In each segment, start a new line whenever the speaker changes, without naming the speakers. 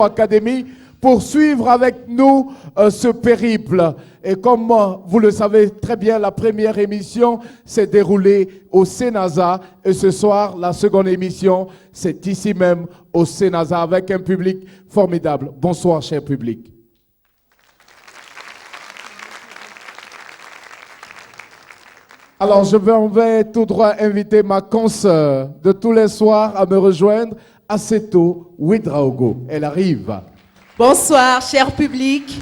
Académie pour suivre avec nous ce périple. Et comme vous le savez très bien, la première émission s'est déroulée au Cénaza et ce soir, la seconde émission, c'est ici même au Cénaza avec un public formidable. Bonsoir, cher public. Alors, je vais tout droit inviter ma consoeur de tous les soirs à me rejoindre, Asseto Ouedraogo. Elle arrive.
Bonsoir, cher public,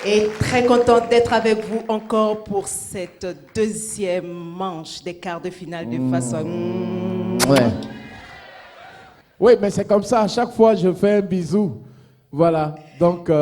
et très contente d'être avec vous encore pour cette deuxième manche des quarts de finale de façon.
Ouais. Oui, mais c'est comme ça, à chaque fois je fais un bisou. Voilà, donc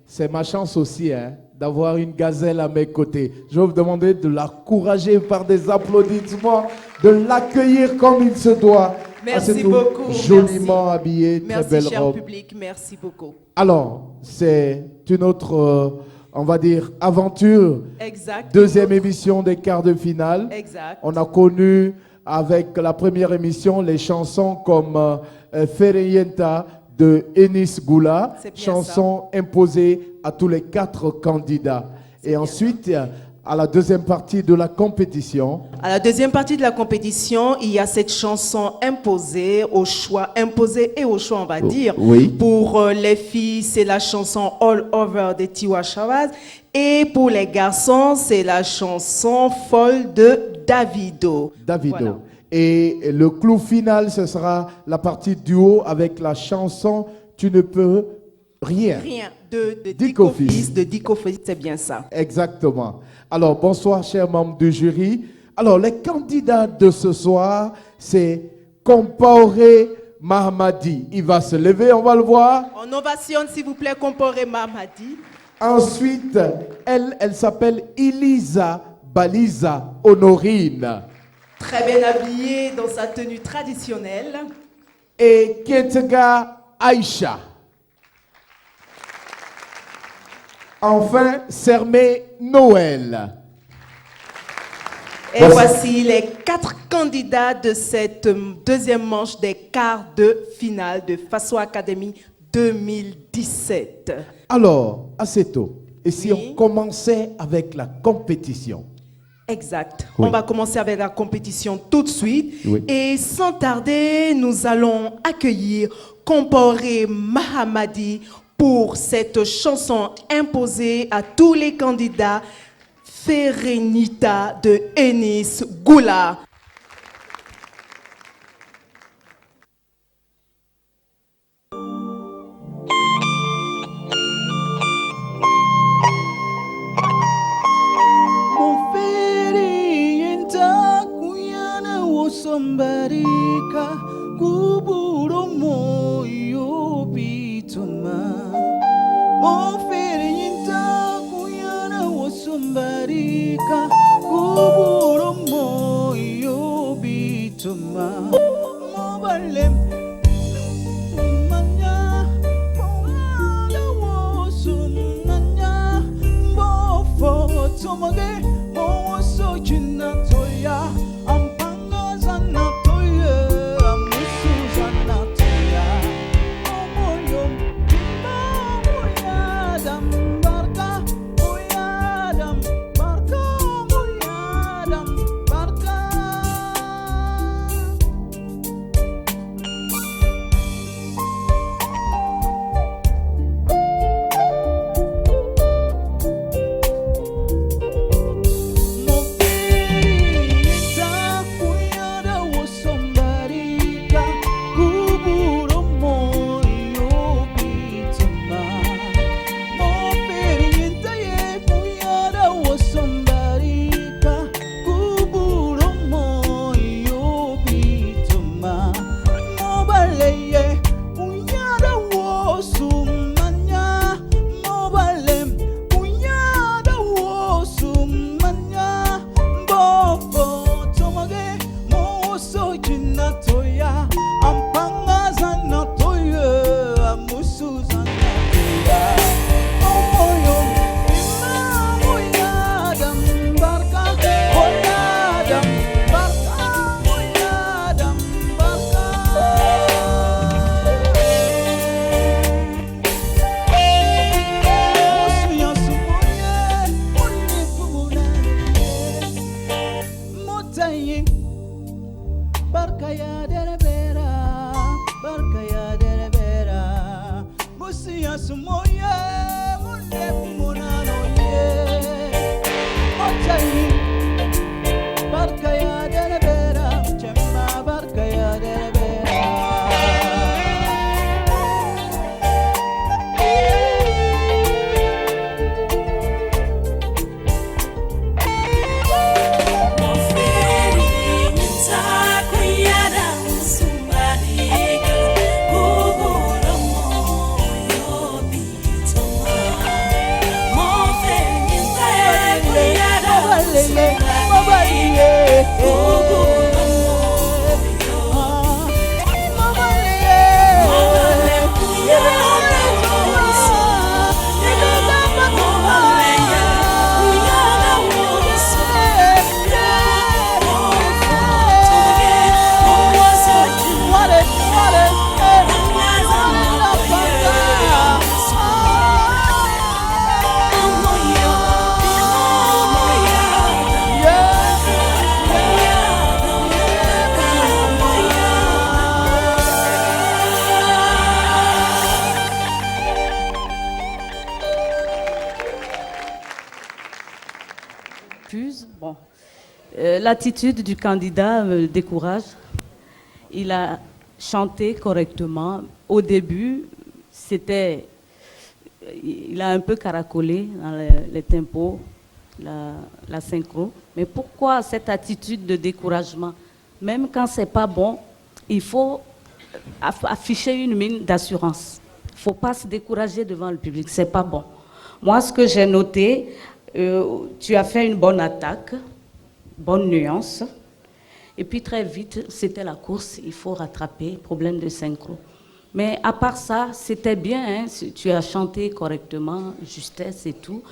c'est ma chance aussi d'avoir une gazelle à mes côtés. Je vais vous demander de l'encourager par des applaudissements, de l'accueillir comme il se doit.
Merci beaucoup.
Joliment habillé, très belle robe.
Merci, cher public, merci beaucoup.
Alors, c'est une autre, on va dire, aventure.
Exact.
Deuxième émission des quarts de finale.
Exact.
On a connu avec la première émission les chansons comme Fereyenta de Enis Goula, chanson imposée à tous les 4 candidats. Et ensuite, à la deuxième partie de la compétition.
À la deuxième partie de la compétition, il y a cette chanson imposée au choix, on va dire.
Oui.
Pour les filles, c'est la chanson All Over de Tiwa Savage. Et pour les garçons, c'est la chanson Folle de Davido. Voilà.
Et le clou final, ce sera la partie duo avec la chanson Tu ne peux rien.
Rien. De Dico Fils, c'est bien ça.
Exactement. Alors, bonsoir, chers membres du jury. Alors, les candidats de ce soir, c'est Compaoré Mahamadi. Il va se lever, on va le voir.
On ovationne, s'il vous plaît, Compaoré Mahamadi.
Ensuite, elle s'appelle Elisa Baliza Honorine.
Très bien habillée dans sa tenue traditionnelle.
Et Ketega Aïcha. Enfin, Sermé Noël.
Et voici les 4 candidats de cette deuxième manche des quarts de finale de Faso Academy 2017.
Alors, Asseto, et si on commençait avec la compétition?
Exact.
Oui.
On va commencer avec la compétition tout de suite.
Oui.
Et sans tarder, nous allons accueillir Compaoré Mahamadi pour cette chanson imposée à tous les candidats, Ferenita de Enis Goula.
Sombarika kuburo moyo bitoma mo ferinta kuyana wo sombarika kuburo moyo bitoma mo balem manya mo sumanya mo foto mage mo so toya. sumoye munde munano ye otai barka ya derebera chemma barka ya derebera
Bon. L'attitude du candidat me décourage. Il a chanté correctement. Au début, il a un peu caracolé dans les tempos, la synchro. Mais pourquoi cette attitude de découragement? Même quand c'est pas bon, il faut afficher une mine d'assurance. Il ne faut pas se décourager devant le public, c'est pas bon. Moi, ce que j'ai noté, tu as fait une bonne attaque, bonne nuance. Et puis très vite, c'était la course, il faut rattraper, problème de synchro. Mais à part ça, c'était bien, hein, tu as chanté correctement, justesse et tout.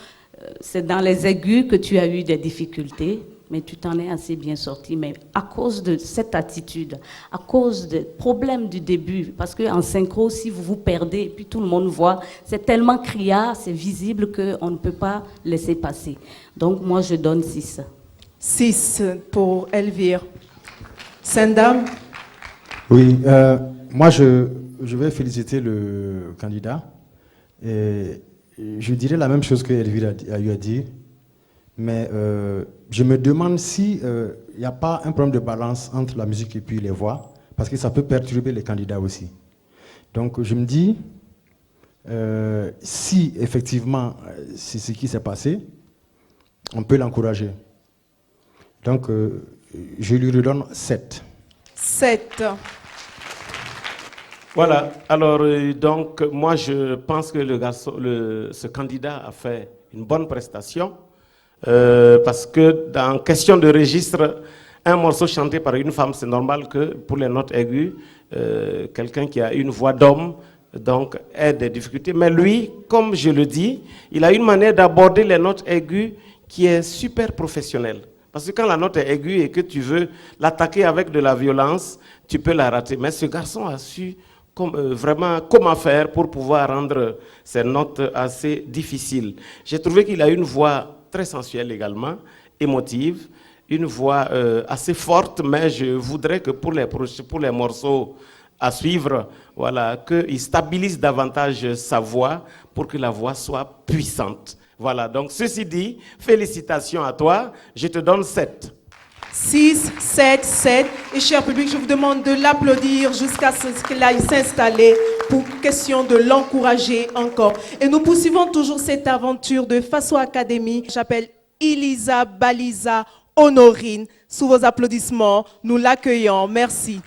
C'est dans les aigus que tu as eu des difficultés, mais tu t'en es assez bien sorti. Mais à cause de cette attitude, à cause des problèmes du début, parce qu'en synchro, si vous vous perdez, et puis tout le monde voit, c'est tellement criard, c'est visible qu'on ne peut pas laisser passer. Donc moi, je donne 6.
6 pour Elvire. Sendam?
Oui, moi je vais féliciter le candidat. Et je dirais la même chose que Elvire a eu à dire. Mais je me demande si il n'y a pas un problème de balance entre la musique et puis les voix, parce que ça peut perturber les candidats aussi. Donc je me dis, si effectivement c'est ce qui s'est passé, on peut l'encourager. Donc je lui redonne 7.
7.
Voilà, alors donc moi je pense que ce candidat a fait une bonne prestation. Parce que dans question de registre, un morceau chanté par une femme, c'est normal que pour les notes aiguës, quelqu'un qui a une voix d'homme donc ait des difficultés. Mais lui, comme je le dis, il a une manière d'aborder les notes aiguës qui est super professionnelle. Parce que quand la note est aiguë et que tu veux l'attaquer avec de la violence, tu peux la rater. Mais ce garçon a su vraiment comment faire pour pouvoir rendre ces notes assez difficiles. J'ai trouvé qu'il a une voix très sensuelle également, émotive, une voix assez forte, mais je voudrais que pour les morceaux à suivre, voilà, qu'il stabilise davantage sa voix pour que la voix soit puissante. Voilà, donc ceci dit, félicitations à toi, je te donne 7.
6, 7, 7. Et cher public, je vous demande de l'applaudir jusqu'à ce qu'il aille s'installer pour question de l'encourager encore. Et nous poursuivons toujours cette aventure de Faso Academy. J'appelle Elisa Baliza Honorine. Sous vos applaudissements, nous l'accueillons. Merci.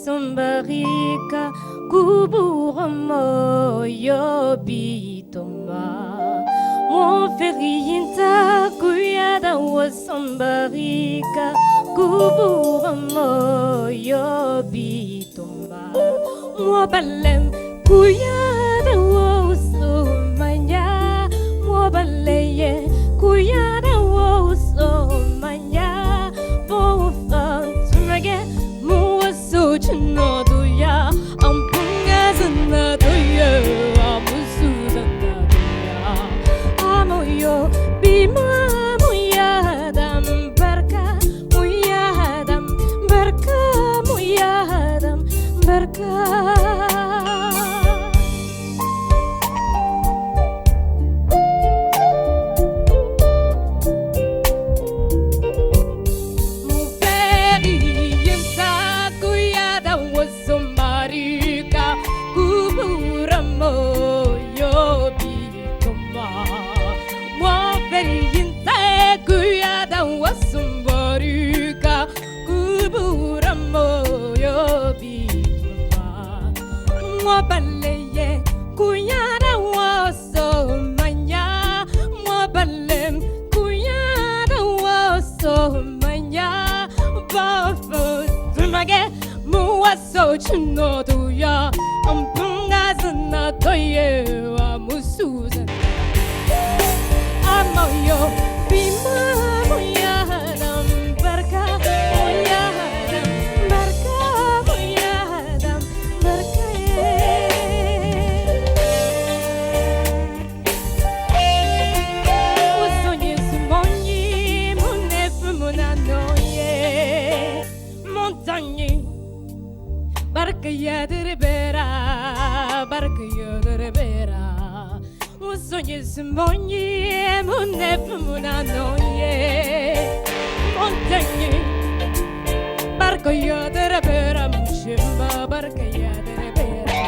Sombarika kuburamo yobitoma mon ferienta kuyada wasombarika kuburamo yobitoma mo balem kuyada wasomanya mo baleye kuyada wasomanya bo fantumage Chinodoya, Ampunga Zanadoya, Amusu Zanadoya, Amoy Movelinta kuyada wasumboruka kuburamo yobituma Mobaleye kuyada wasomanya Mobalem kuyada wasomanya Bafo tumage muwaso chinoduya Ampungazana toye wa musuzan Amoyo bima moyadam barka moyadam barka moyadam barka Usonye sumonyi munef munanoye montagne barka yaderbera barka yaderbera Usonye sumonyi munef munanoye montagne barka yaderbera mushimba barka yaderbera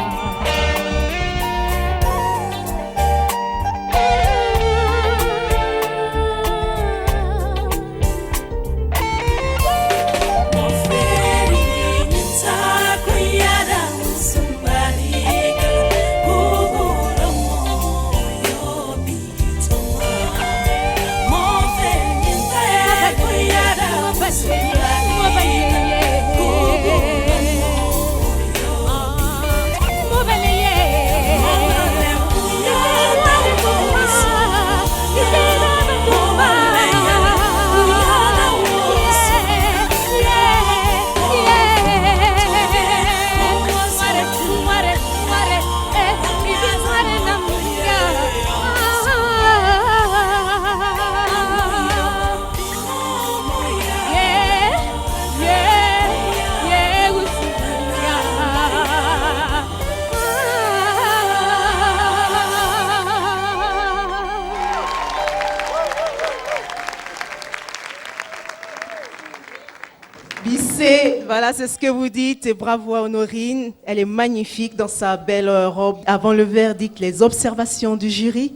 Bissé, voilà, c'est ce que vous dites. Et bravo à Honorine. Elle est magnifique dans sa belle robe. Avant le verdict, les observations du jury.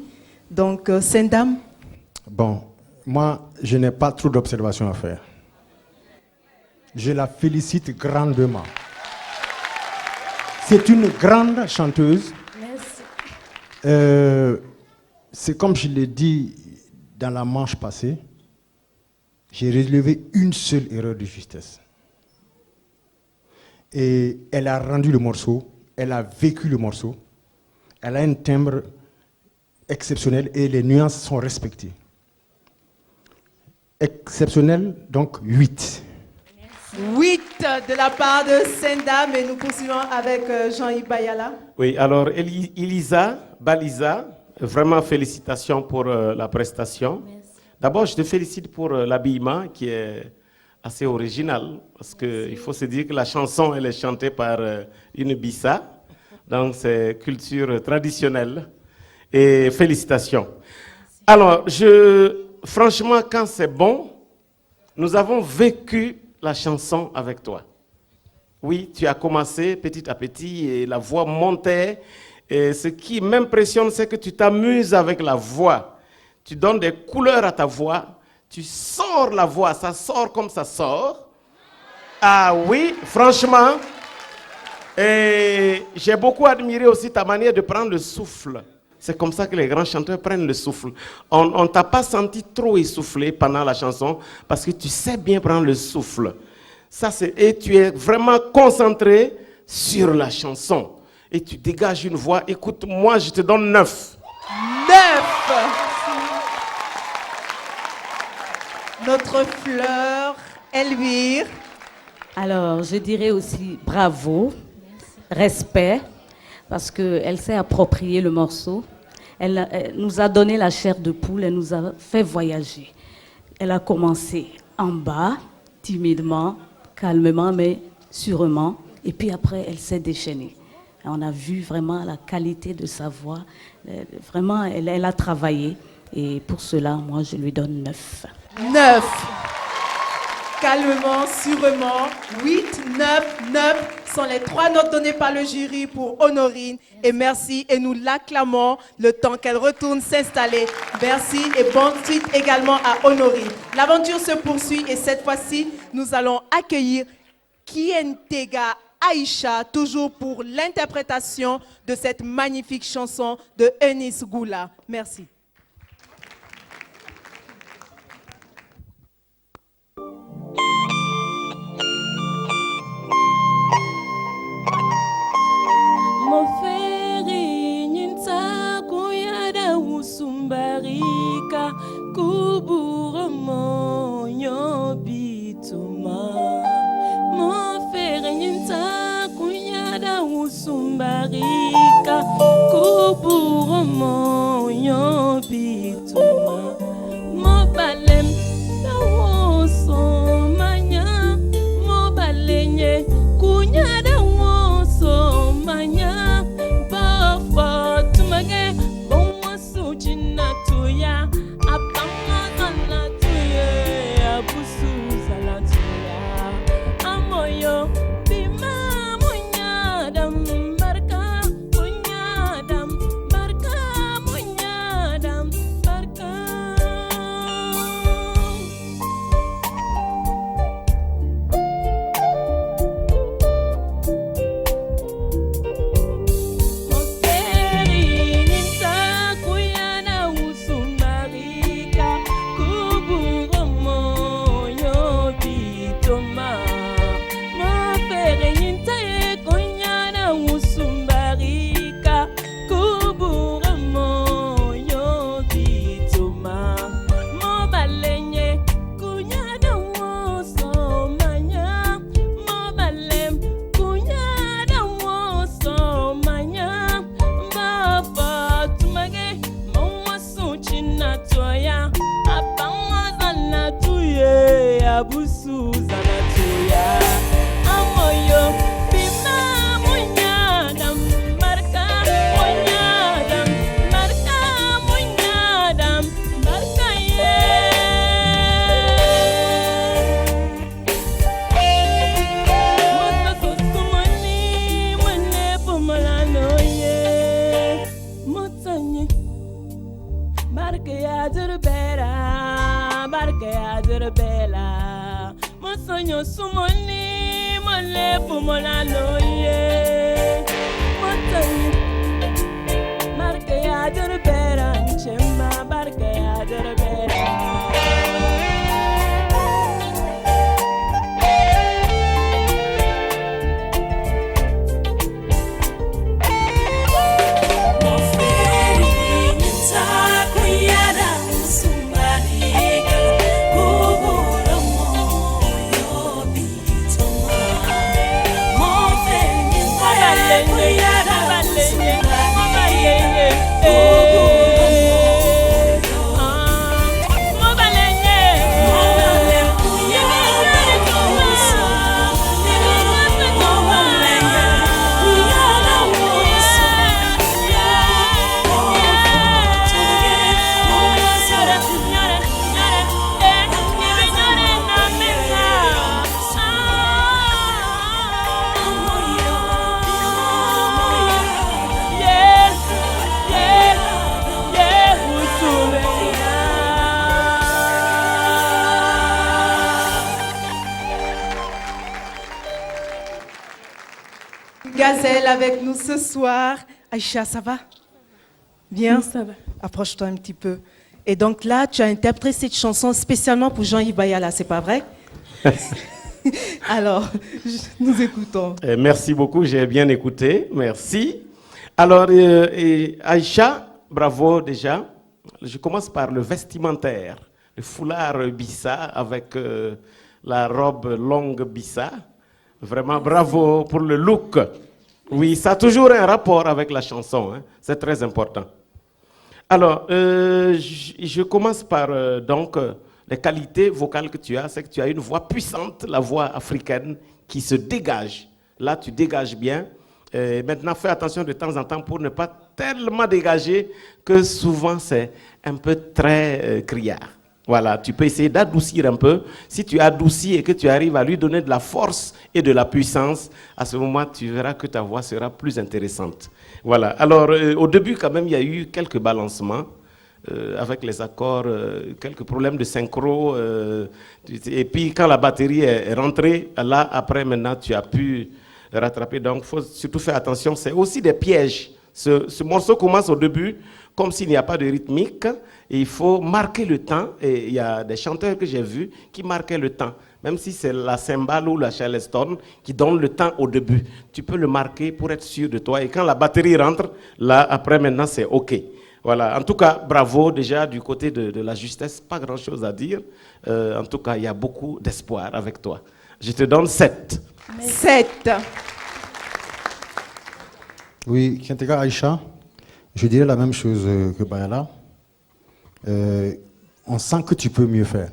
Donc, Sendam.
Bon, moi, je n'ai pas trop d'observations à faire. Je la félicite grandement. C'est une grande chanteuse. C'est comme je l'ai dit dans la manche passée, j'ai relevé une seule erreur de justesse. Et elle a rendu le morceau, elle a vécu le morceau, elle a un timbre exceptionnel et les nuances sont respectées. Exceptionnel, donc 8.
8 de la part de Sendam et nous poursuivons avec Jean-Yves Bayala.
Oui, alors Elisa, Baliza, vraiment félicitations pour la prestation. D'abord, je te félicite pour l'habillement qui est assez original, parce qu'il faut se dire que la chanson, elle est chantée par une bissa, donc c'est culture traditionnelle. Et félicitations. Alors, franchement, quand c'est bon, nous avons vécu la chanson avec toi. Oui, tu as commencé petit à petit et la voix montait. Et ce qui m'impressionne, c'est que tu t'amuses avec la voix. Tu donnes des couleurs à ta voix. Tu sors la voix, ça sort comme ça sort. Ah oui, franchement. Et j'ai beaucoup admiré aussi ta manière de prendre le souffle. C'est comme ça que les grands chanteurs prennent le souffle. On ne t'a pas senti trop essoufflé pendant la chanson parce que tu sais bien prendre le souffle. Et tu es vraiment concentré sur la chanson. Et tu dégages une voix. Écoute, moi, je te donne 9.
9. Notre fleur, Elvire.
Alors, je dirais aussi bravo, respect, parce qu'elle s'est approprié le morceau. Elle nous a donné la chair de poule, elle nous a fait voyager. Elle a commencé en bas, timidement, calmement, mais sûrement. Et puis après, elle s'est déchaînée. Et on a vu vraiment la qualité de sa voix. Vraiment, elle a travaillé. Et pour cela, moi, je lui donne 9.
9. calmement, sûrement. 8, 9, 9 sont les 3 notes données par le jury pour Honorine. Et merci, et nous l'acclamons le temps qu'elle retourne s'installer. Merci et bonne suite également à Honorine. L'aventure se poursuit et cette fois-ci, nous allons accueillir Kientega Aïcha, toujours pour l'interprétation de cette magnifique chanson de Eunice Goula. Merci.
Moferi nyinta kuyada usumbarika kubura monyo bituma. Moferi nyinta kuyada usumbarika kubura monyo bituma. Mobalem na woso manya mobalenye kunyada woso manya bafa tumage bonwa sujina tuya apanga zala tuya abusu zala tuya amoyo bima munyadam barka munyadam barka munyadam barka. Abusu zanatuya amoyo bima munyadam marka munyadam marka munyadam marka ye mota sosumani mane pomolano ye motanye marka ya durbera marka ya durbela sonyo sumoni mole pumola loye motani marke ya derbera chemba barke ya derbera.
Gazelle avec nous ce soir. Aïcha, ça va? Bien?
Oui, ça va.
Approche-toi un petit peu. Et donc là, tu as interprété cette chanson spécialement pour Jean-Yves Bayala, c'est pas vrai? Alors, nous écoutons.
Merci beaucoup, j'ai bien écouté. Merci. Alors, Aïcha, bravo déjà. Je commence par le vestimentaire, le foulard Bissa avec la robe longue Bissa. Vraiment, bravo pour le look. Oui, ça a toujours un rapport avec la chanson, hein. C'est très important. Alors, je commence par donc les qualités vocales que tu as. C'est que tu as une voix puissante, la voix africaine qui se dégage. Là, tu dégages bien. Maintenant, fais attention de temps en temps pour ne pas tellement dégager que souvent c'est un peu très criard. Voilà, tu peux essayer d'adoucir un peu. Si tu adoucis et que tu arrives à lui donner de la force et de la puissance, à ce moment, tu verras que ta voix sera plus intéressante. Voilà. Alors, au début, quand même, il y a eu quelques balancements avec les accords, quelques problèmes de synchro. Et puis, quand la batterie est rentrée, là, après, maintenant, tu as pu rattraper. Donc, il faut surtout faire attention. C'est aussi des pièges. Ce morceau commence au début comme s'il n'y a pas de rythmique. Et il faut marquer le temps. Et il y a des chanteurs que j'ai vus qui marquaient le temps. Même si c'est la cymbale ou la charleston qui donne le temps au début. Tu peux le marquer pour être sûr de toi. Et quand la batterie rentre, là, après, maintenant, c'est OK. Voilà. En tout cas, bravo déjà du côté de la justesse. Pas grand-chose à dire. En tout cas, il y a beaucoup d'espoir avec toi. Je te donne 7.
7.
Oui, Kentega Aïcha, je dirais la même chose que Bayala. On sent que tu peux mieux faire.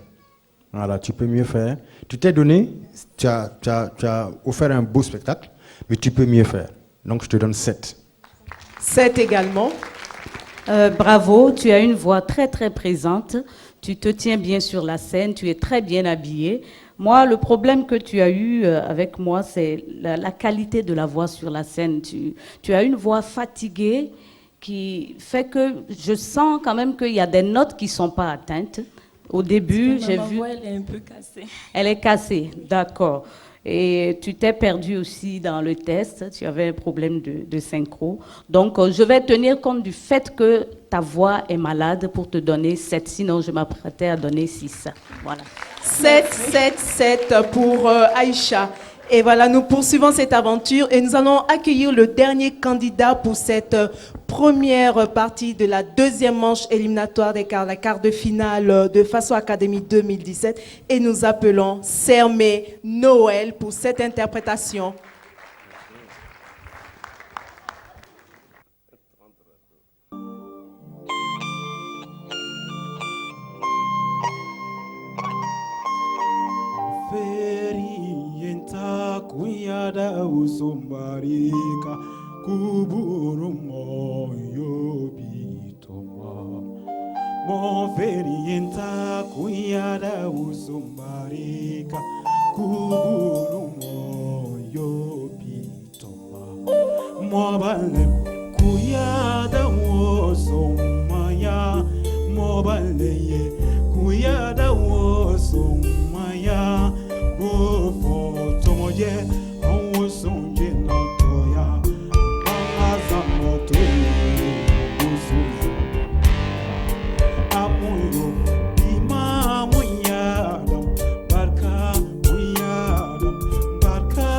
Voilà, tu peux mieux faire. Tu t'es donné, tu as offert un beau spectacle, mais tu peux mieux faire. Donc je te donne 7.
7 également.
Bravo, tu as une voix très très présente. Tu te tiens bien sur la scène, tu es très bien habillé. Moi, le problème que tu as eu avec moi, c'est la qualité de la voix sur la scène. Tu as une voix fatiguée qui fait que je sens quand même qu'il y a des notes qui ne sont pas atteintes. Au début, j'ai vu...
Ma voix, elle est un peu cassée.
Elle est cassée, d'accord. Et tu t'es perdu aussi dans le test, tu avais un problème de synchro. Donc, je vais tenir compte du fait que ta voix est malade pour te donner 7, sinon je m'apprêtais à donner 6. Voilà.
7, 7, 7 pour Aïcha. Et voilà, nous poursuivons cette aventure et nous allons accueillir le dernier candidat pour cette première partie de la deuxième manche éliminatoire des quarts de finale de Faso Academy 2017. Et nous appelons Sermé Noël pour cette interprétation.
Ferienta kuyada usumbarika kuburumo yobitoma. Mon ferienta kuyada usumbarika kuburumo yobitoma. Mobile kuyada usumaya mobile kuyada usumaya. Bofo tomoye awon sonje na toya baza moto usuzu amoyo ima muyadam barka muyadam barka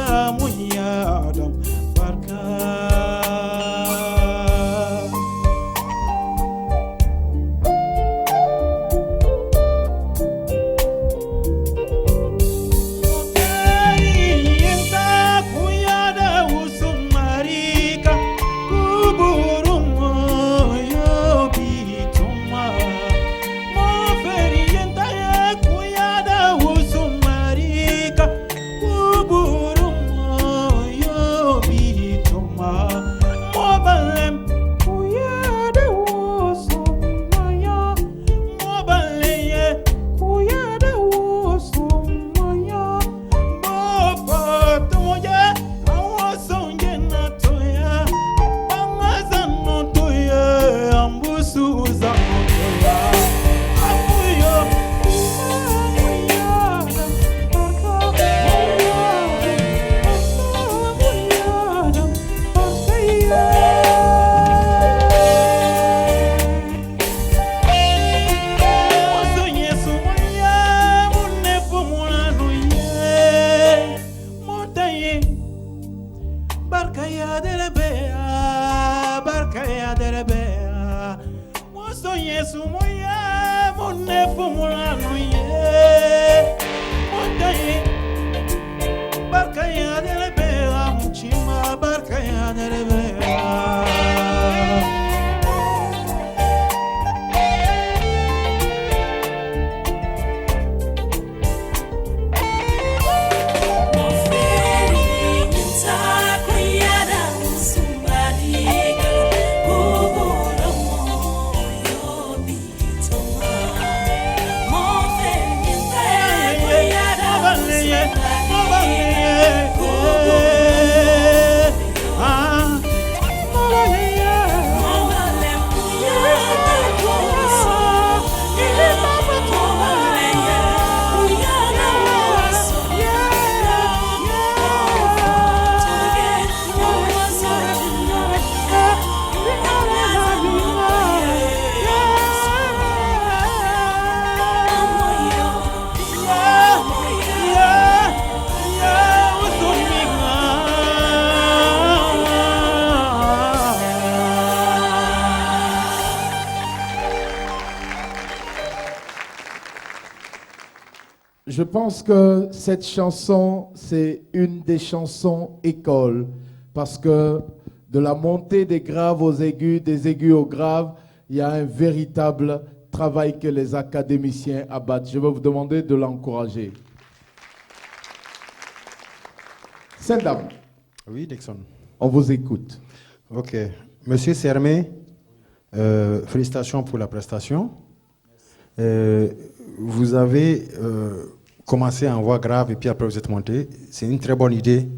Yenta
Je pense que cette chanson, c'est une des chansons écoles, parce que de la montée des graves aux aigus, des aigus aux graves, il y a un véritable travail que les académiciens abattent. Je vais vous demander de l'encourager. Sainte-Dame,
Oui, Dixon.
on vous écoute.
Ok. Monsieur Sermé, félicitations pour la prestation. Vous avez commencé en voix grave et puis après vous êtes monté. C'est une très bonne idée.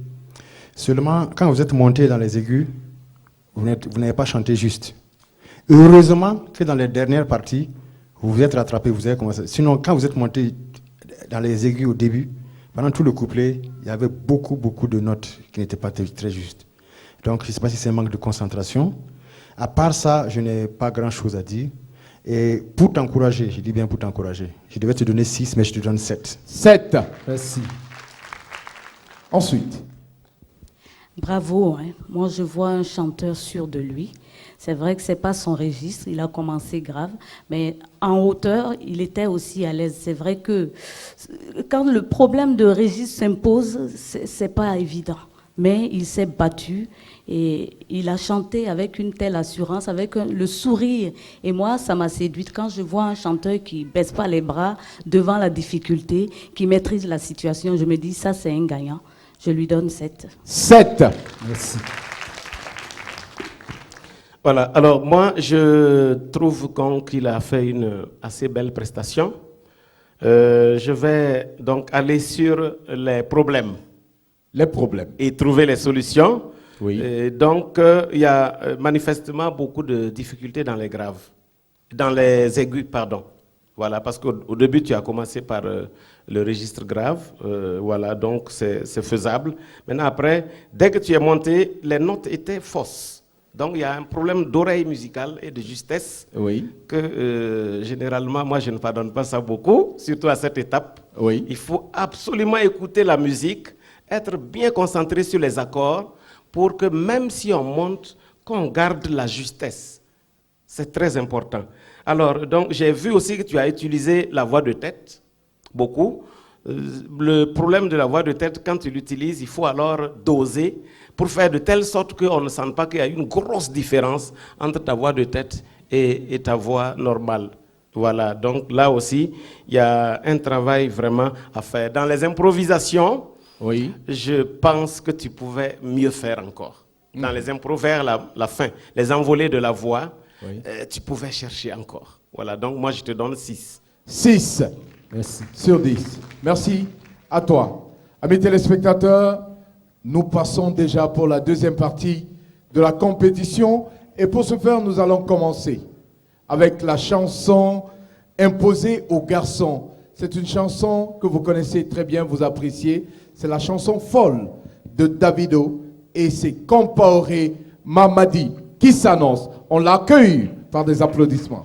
Seulement, quand vous êtes monté dans les aigus, vous n'avez pas chanté juste. Heureusement que dans les dernières parties, vous vous êtes rattrapé, vous avez commencé. Sinon, quand vous êtes monté dans les aigus au début, pendant tout le couplet, il y avait beaucoup de notes qui n'étaient pas très justes. Donc, je ne sais pas si c'est un manque de concentration. À part ça, je n'ai pas grand-chose à dire. Et pour t'encourager, je dis bien pour t'encourager, je devais te donner 6, mais je te donne 7.
7. Merci. Ensuite.
Bravo, hein. Moi je vois un chanteur sûr de lui. C'est vrai que c'est pas son registre, il a commencé grave, mais en hauteur, il était aussi à l'aise. C'est vrai que quand le problème de registre s'impose, c'est pas évident. Mais il s'est battu et il a chanté avec une telle assurance, avec le sourire. Et moi, ça m'a séduite quand je vois un chanteur qui baisse pas les bras devant la difficulté, qui maîtrise la situation. Je me dis, ça c'est un gagnant. Je lui donne 7.
7. Merci.
Voilà, alors moi, je trouve qu'il a fait une assez belle prestation. Je vais donc aller sur les problèmes.
Les problèmes.
Et trouver les solutions.
Oui.
Et donc, il y a manifestement beaucoup de difficultés dans les graves. Dans les aigus, pardon. Voilà, parce qu'au début, tu as commencé par le registre grave. Voilà, donc c'est faisable. Maintenant, après, dès que tu es monté, les notes étaient fausses. Donc, il y a un problème d'oreille musicale et de justesse
Oui.
que généralement, moi, je ne pardonne pas ça beaucoup, surtout à cette étape.
Oui.
Il faut absolument écouter la musique, être bien concentré sur les accords pour que même si on monte, qu'on garde la justesse. C'est très important. Alors, donc, j'ai vu aussi que tu as utilisé la voix de tête, beaucoup. Le problème de la voix de tête, quand tu l'utilises, il faut alors doser pour faire de telle sorte qu'on ne sente pas qu'il y a une grosse différence entre ta voix de tête et ta voix normale. Voilà, donc là aussi, il y a un travail vraiment à faire. Dans les improvisations,
Oui.
je pense que tu pouvais mieux faire encore. Dans les impros vers la fin, les envolées de la voix,
Oui.
tu pouvais chercher encore. Voilà, donc moi je te donne 6.
6. Merci. Sur 10. Merci à toi. Amis téléspectateurs, nous passons déjà pour la deuxième partie de la compétition. Et pour ce faire, nous allons commencer avec la chanson imposée aux garçons. C'est une chanson que vous connaissez très bien, vous appréciez. C'est la chanson Folle de Davido et c'est Compaoré Mamadi qui s'annonce. On l'accueille par des applaudissements.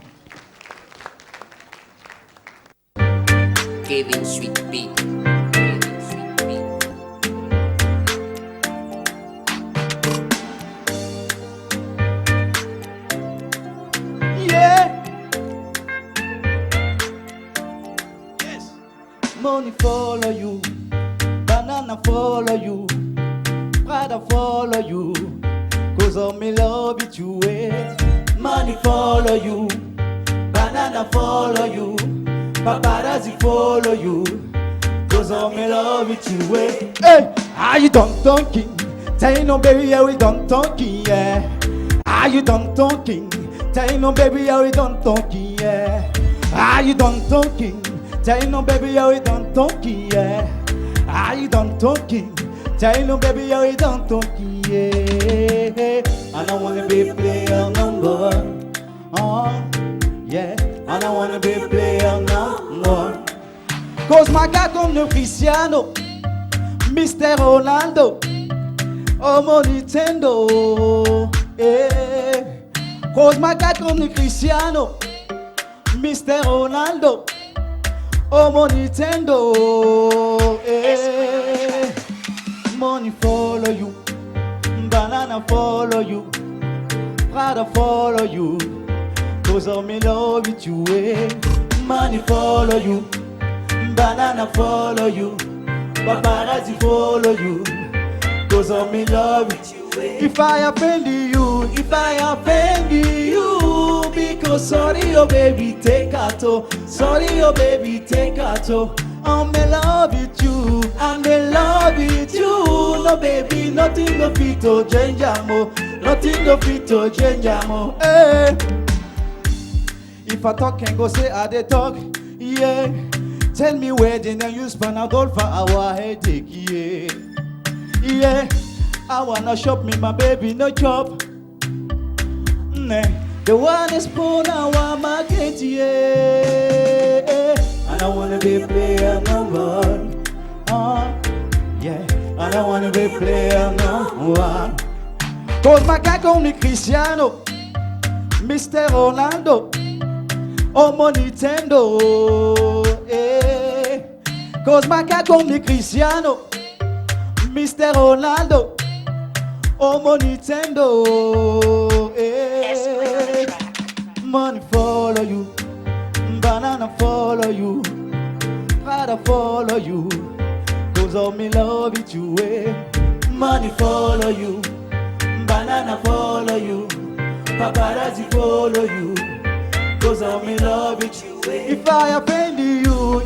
Kevin Sweet Beat. Kevin Sweet Beat.
Yeah. Yes. Money follow you, banana follow you, Prada follow you, 'cause of me love it you way. Money follow you, banana follow you, paparazzi follow you, 'cause of me love it you way. Hey, are you done talking? Tell no baby how we done talking, yeah. Are you done talking? Tell no baby how we done talking, yeah. Are you done talking? Tell no baby how we done talking, yeah. Are you done talking? Tell no baby how we done talking, yeah. I don't wanna be player number one, yeah. I don't wanna be player number one. 'Cause my guy come no Cristiano, Mr. Ronaldo, oh mon Nintendo, yeah. 'Cause my guy come no Cristiano, Mr. Ronaldo, oh mon Nintendo, yeah. Money follow you, banana follow you, Prada follow you, 'cause of me love it you way. Money follow you, banana follow you, paparazzi follow you, cause I'm in love with you. If I offend you, because sorry, oh baby, take out, oh. Sorry, oh baby, take out, oh. I'm in love with you, I'm in love with you. No baby, nothing go fit to change amo, nothing go fit to change amo. Hey. If I talk and go say I dey talk, yeah. Tell me where then you use Panadol for our headache, yeah. Yeah, I wanna shop me, my baby, no chop. The one is spoon, I want my kid, yeah. And I wanna be player number one, yeah. And I wanna be player number one. Cause my guy call me Cristiano, Mr. Ronaldo, oh my Nintendo, yeah. Cause my guy call me Cristiano, Mr. Ronaldo, oh my Nintendo, eh. Money follow you, banana follow you, Prada follow you, cause I'm in love with you, eh. Money follow you, banana follow you, paparazzi follow you, cause I'm in love with you, eh. If I offend you,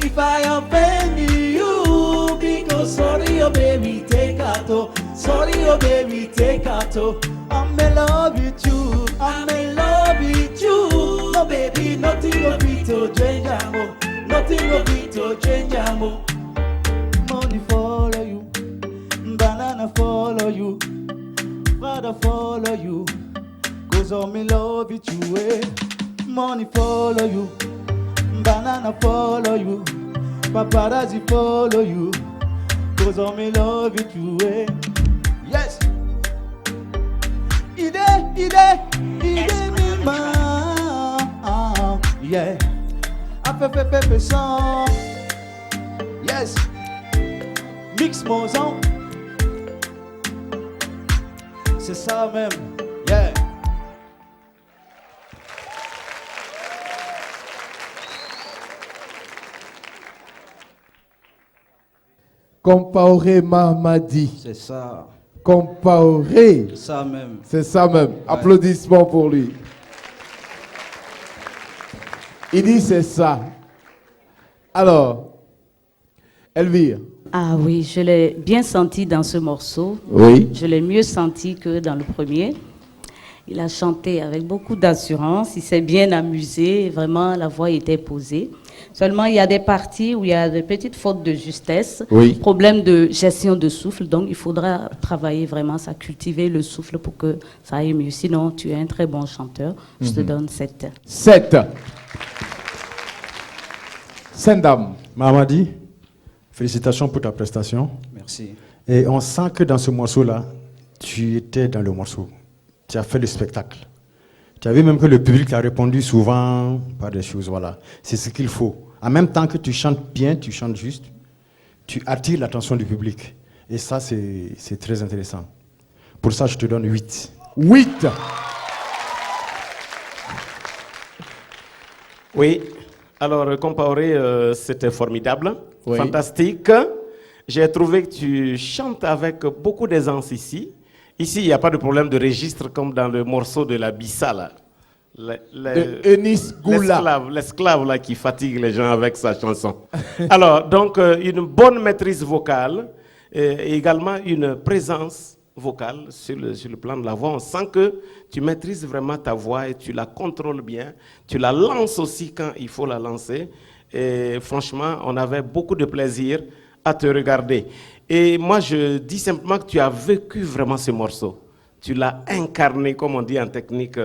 because sorry, oh baby, take out, oh. Sorry, oh baby, take out, oh. I'm in love with you, I'm in love with you. No baby, nothing will be to change amo, nothing will be to change amo. Money follow you, banana follow you, father follow you, cause I'm in love with you, eh. Money follow you, banana follow you, paparazzi follow you, cause I'm in love with you, eh. Yes. Ide mi ma, yeah. Pepe song, yes. Mix Mozon, c'est ça même, yeah.
Compaoré Mamadi.
C'est ça.
Compaoré.
C'est ça même.
C'est ça même. Ouais. Applaudissements pour lui. Il dit c'est ça. Alors, Elvire.
Ah oui, je l'ai bien senti dans ce morceau.
Oui.
Je l'ai mieux senti que dans le premier. Il a chanté avec beaucoup d'assurance, il s'est bien amusé, vraiment la voix était posée. Seulement, il y a des parties où il y a des petites fautes de justesse,
oui.
Problème de gestion de souffle, donc il faudra travailler vraiment ça, cultiver le souffle pour que ça aille mieux. Sinon, tu es un très bon chanteur. Je te donne 7.
7. Sendam.
Mamadi, félicitations pour ta prestation.
Merci.
Et on sent que dans ce morceau-là, tu étais dans le morceau. Tu as fait le spectacle. Tu as vu même que le public a répondu souvent par des choses. Voilà. C'est ce qu'il faut. En même temps que tu chantes bien, tu chantes juste, tu attires l'attention du public. Et ça, c'est très intéressant. Pour ça, je te donne 8.
8.
Oui. Alors, Compaoré, c'était formidable,
oui.
Fantastique. J'ai trouvé que tu chantes avec beaucoup d'aisance ici. Ici, il n'y a pas de problème de registre comme dans le morceau de la Bissa, là. L'esclave là qui fatigue les gens avec sa chanson. Alors, donc, une bonne maîtrise vocale et également une présence vocale sur le plan de la voix. On sent que tu maîtrises vraiment ta voix et tu la contrôles bien. Tu la lances aussi quand il faut la lancer. Et franchement, on avait beaucoup de plaisir à te regarder. Et moi, je dis simplement que tu as vécu vraiment ce morceau. Tu l'as incarné, comme on dit en technique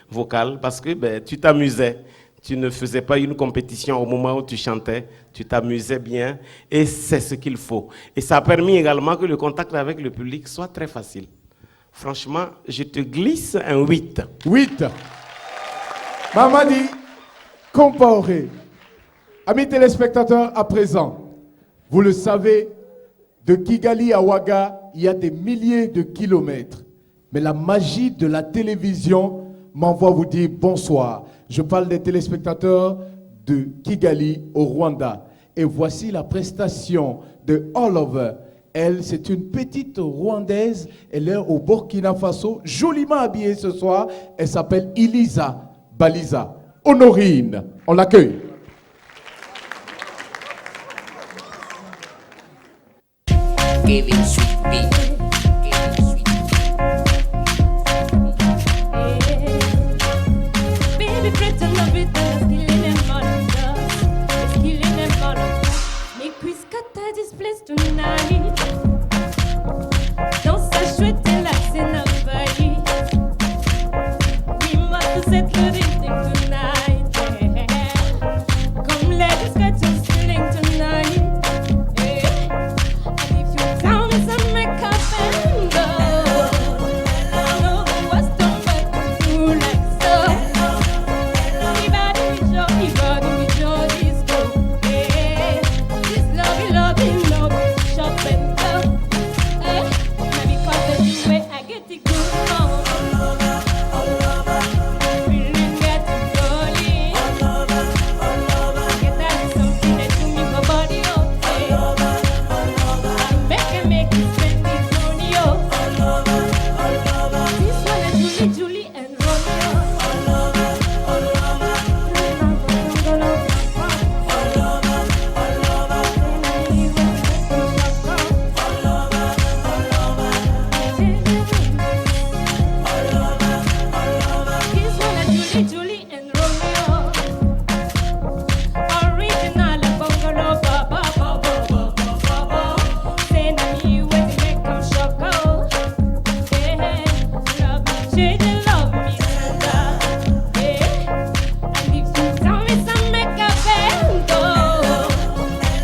vocale, parce que tu t'amusais. Tu ne faisais pas une compétition au moment où tu chantais. Tu t'amusais bien et c'est ce qu'il faut. Et ça a permis également que le contact avec le public soit très facile. Franchement, je te glisse un 8.
8. Mamadi, Compaoré. Amis téléspectateurs, à présent, vous le savez, de Kigali à Ouaga, il y a des milliers de kilomètres. Mais la magie de la télévision m'envoie vous dire bonsoir. Je parle des téléspectateurs de Kigali au Rwanda. Et voici la prestation de Oliver. Elle, c'est une petite Rwandaise. Elle est au Burkina Faso, joliment habillée ce soir. Elle s'appelle Elisa Baliza. Honorine, on l'accueille.
Giving sweet beat. Giving sweet
Baby, pretend love it, it's killing them all of us. It's killing them all of us. Make we scatter this place tonight. Dans sa chouette et la scène envahie. We must settle this thing tonight. Come let us get to stealing tonight. And if you tell me some make up and go, I know what's done but to do like so. Everybody with your disco. This love, shop and go. Now because of you, I get the good home. Feeling get to rolling. Get that something that you make my body okay. Make it spend this money, oh. This one is Julie and Julie and Romeo. Original bungalow, ba ba ba ba ba ba ba ba. Say na me wait to make 'em shock, oh. Love me, change and love me, Sandra. And if you tell me some make a bend, oh,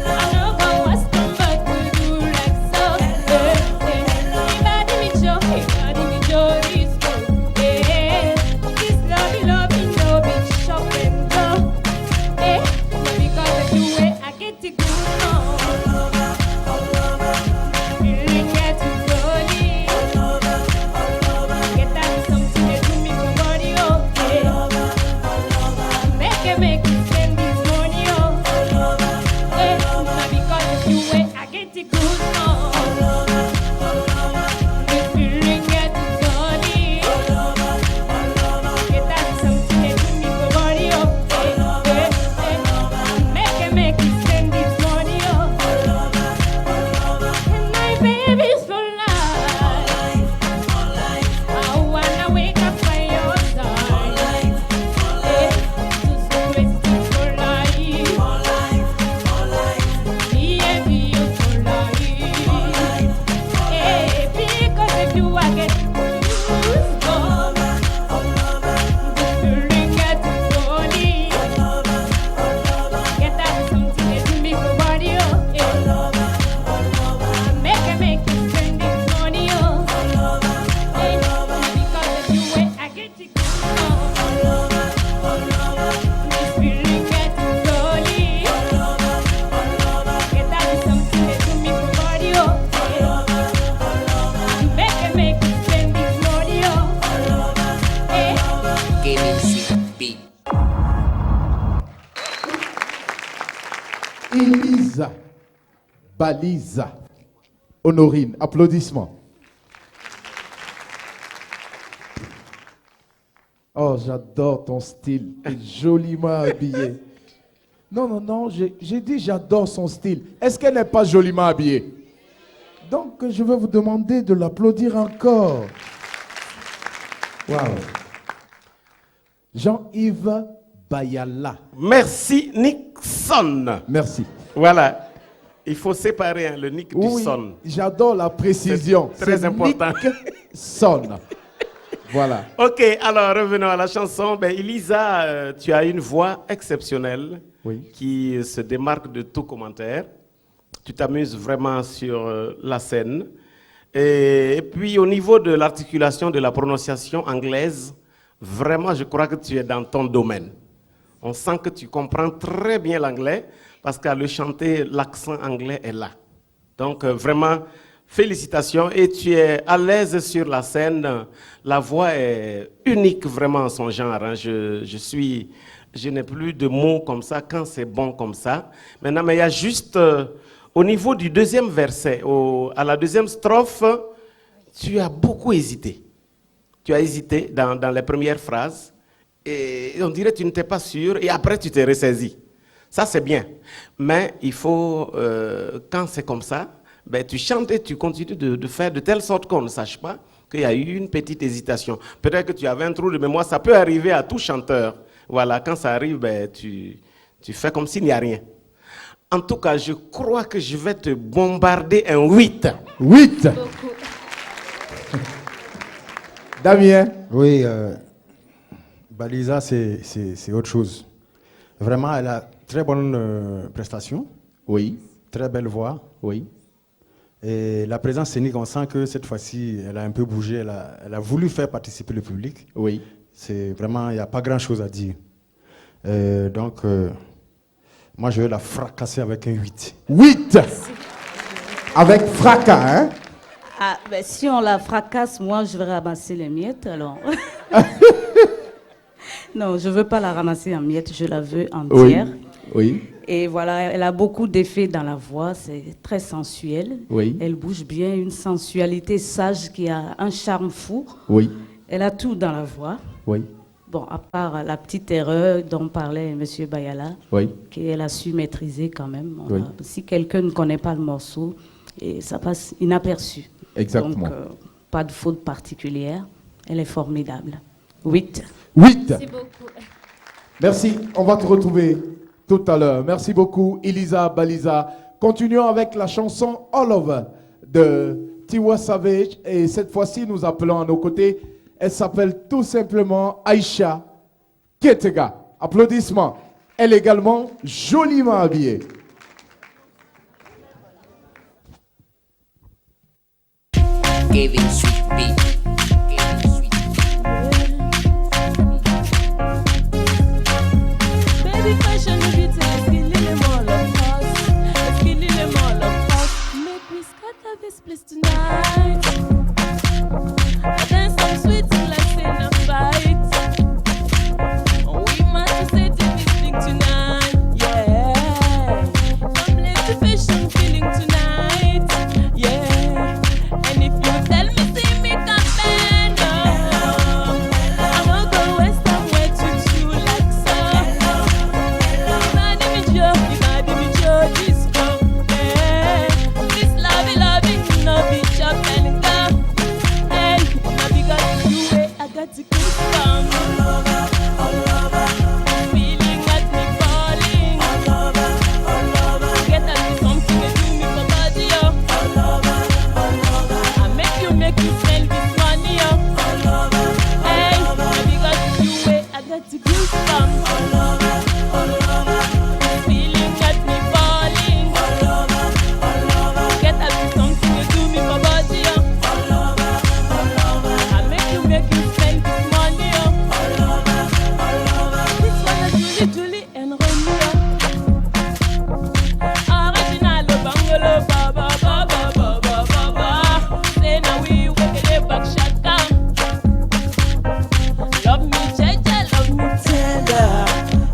I know go what's done but to do like so. Everybody with your disco. This love, no big shop and go. Now because of you, I get to go home. Feeling get to rolling. Get that something that you make my body okay. Make it spend this money, oh. Now because of you, I get to go home. Feeling get to rolling. Get that something that you make my body okay. Make it spend this money, oh. And my baby's for life. I wanna wake up by your side. Just always be for life. Me and be for life. Because if you I get goosebumps. Feeling get to rolling. Get that something that you make my body okay. Make it spend this money, oh. Because of you, I get to go home. This feeling get to rolling. Get that something that you make my body okay. Make it spend this money, oh.
Giving sweet beat.
Elisa Baliza. Honorine, applaudissements. Oh, j'adore ton style. T'es joliment habillée. Non, j'ai dit j'adore son style. Est-ce qu'elle n'est pas joliment habillée? Donc, je vais vous demander de l'applaudir encore. Wow. Jean-Yves Bayala.
Merci Nixon.
Merci.
Voilà. Il faut séparer le Nick du
Oui,
son.
j'adore la précision.
C'est très
C'est
important.
Nixon. Voilà.
Ok, alors revenons à la chanson. Elisa, tu as une voix exceptionnelle qui se démarque de tout commentaire. Tu t'amuses vraiment sur la scène. Et puis au niveau de l'articulation, de la prononciation anglaise, vraiment je crois que tu es dans ton domaine. On sent que tu comprends très bien l'anglais parce qu'à le chanter, l'accent anglais est là. Donc vraiment, félicitations. Et tu es à l'aise sur la scène. La voix est unique vraiment en son genre. Hein. je n'ai plus de mots comme ça quand c'est bon comme ça. Maintenant, mais il y a juste au niveau du deuxième verset, à la deuxième strophe, tu as beaucoup hésité. Tu as hésité dans les premières phrases et on dirait que tu n'étais pas sûr et après tu t'es ressaisi. Ça, c'est bien. Mais il faut, quand c'est comme ça, ben, tu chantes et tu continues de faire de telle sorte qu'on ne sache pas qu'il y a eu une petite hésitation. Peut-être que tu avais un trou de mémoire, ça peut arriver à tout chanteur. Voilà, quand ça arrive, ben, tu fais comme s'il n'y a rien. En tout cas, je crois que je vais te bombarder un 8.
8. Damien.
Oui, Balisa, c'est autre chose. Vraiment, elle a très bonne prestation.
Oui.
Très belle voix.
Oui.
Et la présence scénique, on sent que cette fois-ci, elle a un peu bougé. Elle a voulu faire participer le public.
Oui.
C'est vraiment, il n'y a pas grand-chose à dire. Donc, moi, je vais la fracasser avec un 8.
8. Avec fracas, hein?
Ah, ben, si on la fracasse, moi, je vais ramasser les miettes, alors. Non, je ne veux pas la ramasser en miettes, je la veux entière.
Oui.
Et voilà, elle a beaucoup d'effets dans la voix, c'est très sensuel.
Oui.
Elle bouge bien, une sensualité sage qui a un charme fou.
Oui.
Elle a tout dans la voix.
Oui.
Bon, à part la petite erreur dont parlait M. Bayala,
Oui.
qu'elle a su maîtriser quand même.
Oui.
Si quelqu'un ne connaît pas le morceau, et ça passe inaperçu.
Exactement.
Donc, pas de faute particulière. Elle est formidable. 8.
8.
Merci beaucoup.
Merci. On va te retrouver tout à l'heure. Merci beaucoup, Elisa Balisa. Continuons avec la chanson All Over de Tiwa Savage. Et cette fois-ci, nous appelons à nos côtés. Elle s'appelle tout simplement Aïcha Ketega. Applaudissements. Elle est également joliment habillée.
Giving sweet beat. Giving sweet
Baby, fashion and beauty, let's kill them all of us. Let's kill them all of us. Make we scatter this place tonight. And then some sweet let's in a fight. We must say this thing tonight, yeah. Come let's fashion feeling tonight, yeah. And if you tell me, see me come bend up, I won't go waste time wait to you like so. Imagine me Joe, disco, yeah. This lovey, no be chop and go. Hey, now because you way, I got to keep on. Feeling got me falling. Get at me something to do me for body, yo. I make you spend this money, yo. Hey, because you way, I got to give some. Feeling got me falling. Get at me something to do me for body, yo. I make you spend this money, yo. This one is Julie and Romeo. Original bungalow, ba ba ba ba ba ba ba ba. Say now we wake it back shaka. Love me jeje, love me tender.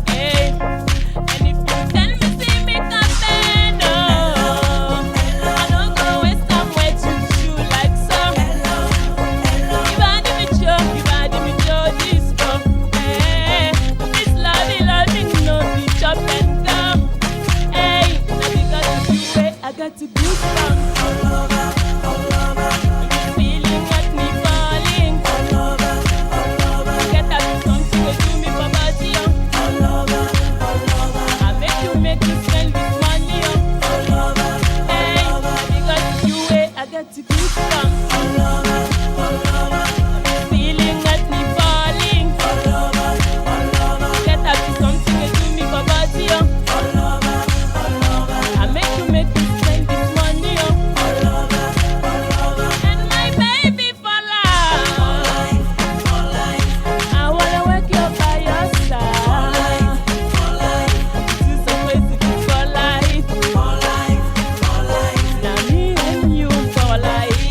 Hey, and if you tell me see me come bend up, I don't go waste time wait to you like so. You body me Joe, disco. Hey, this lovey, no be chop and go. Hey, now because you way, I got to give some. Feeling got me falling. Get at me something to do me for body, yo. I make you spend this money, yo. Hey, because you way, I got to give some. Feeling got me falling. Get at me something to do me for body, yo. I make you spend this money, yo. And my baby for life. I wanna work you by your side. Do some ways to be for life. Now me and you for life.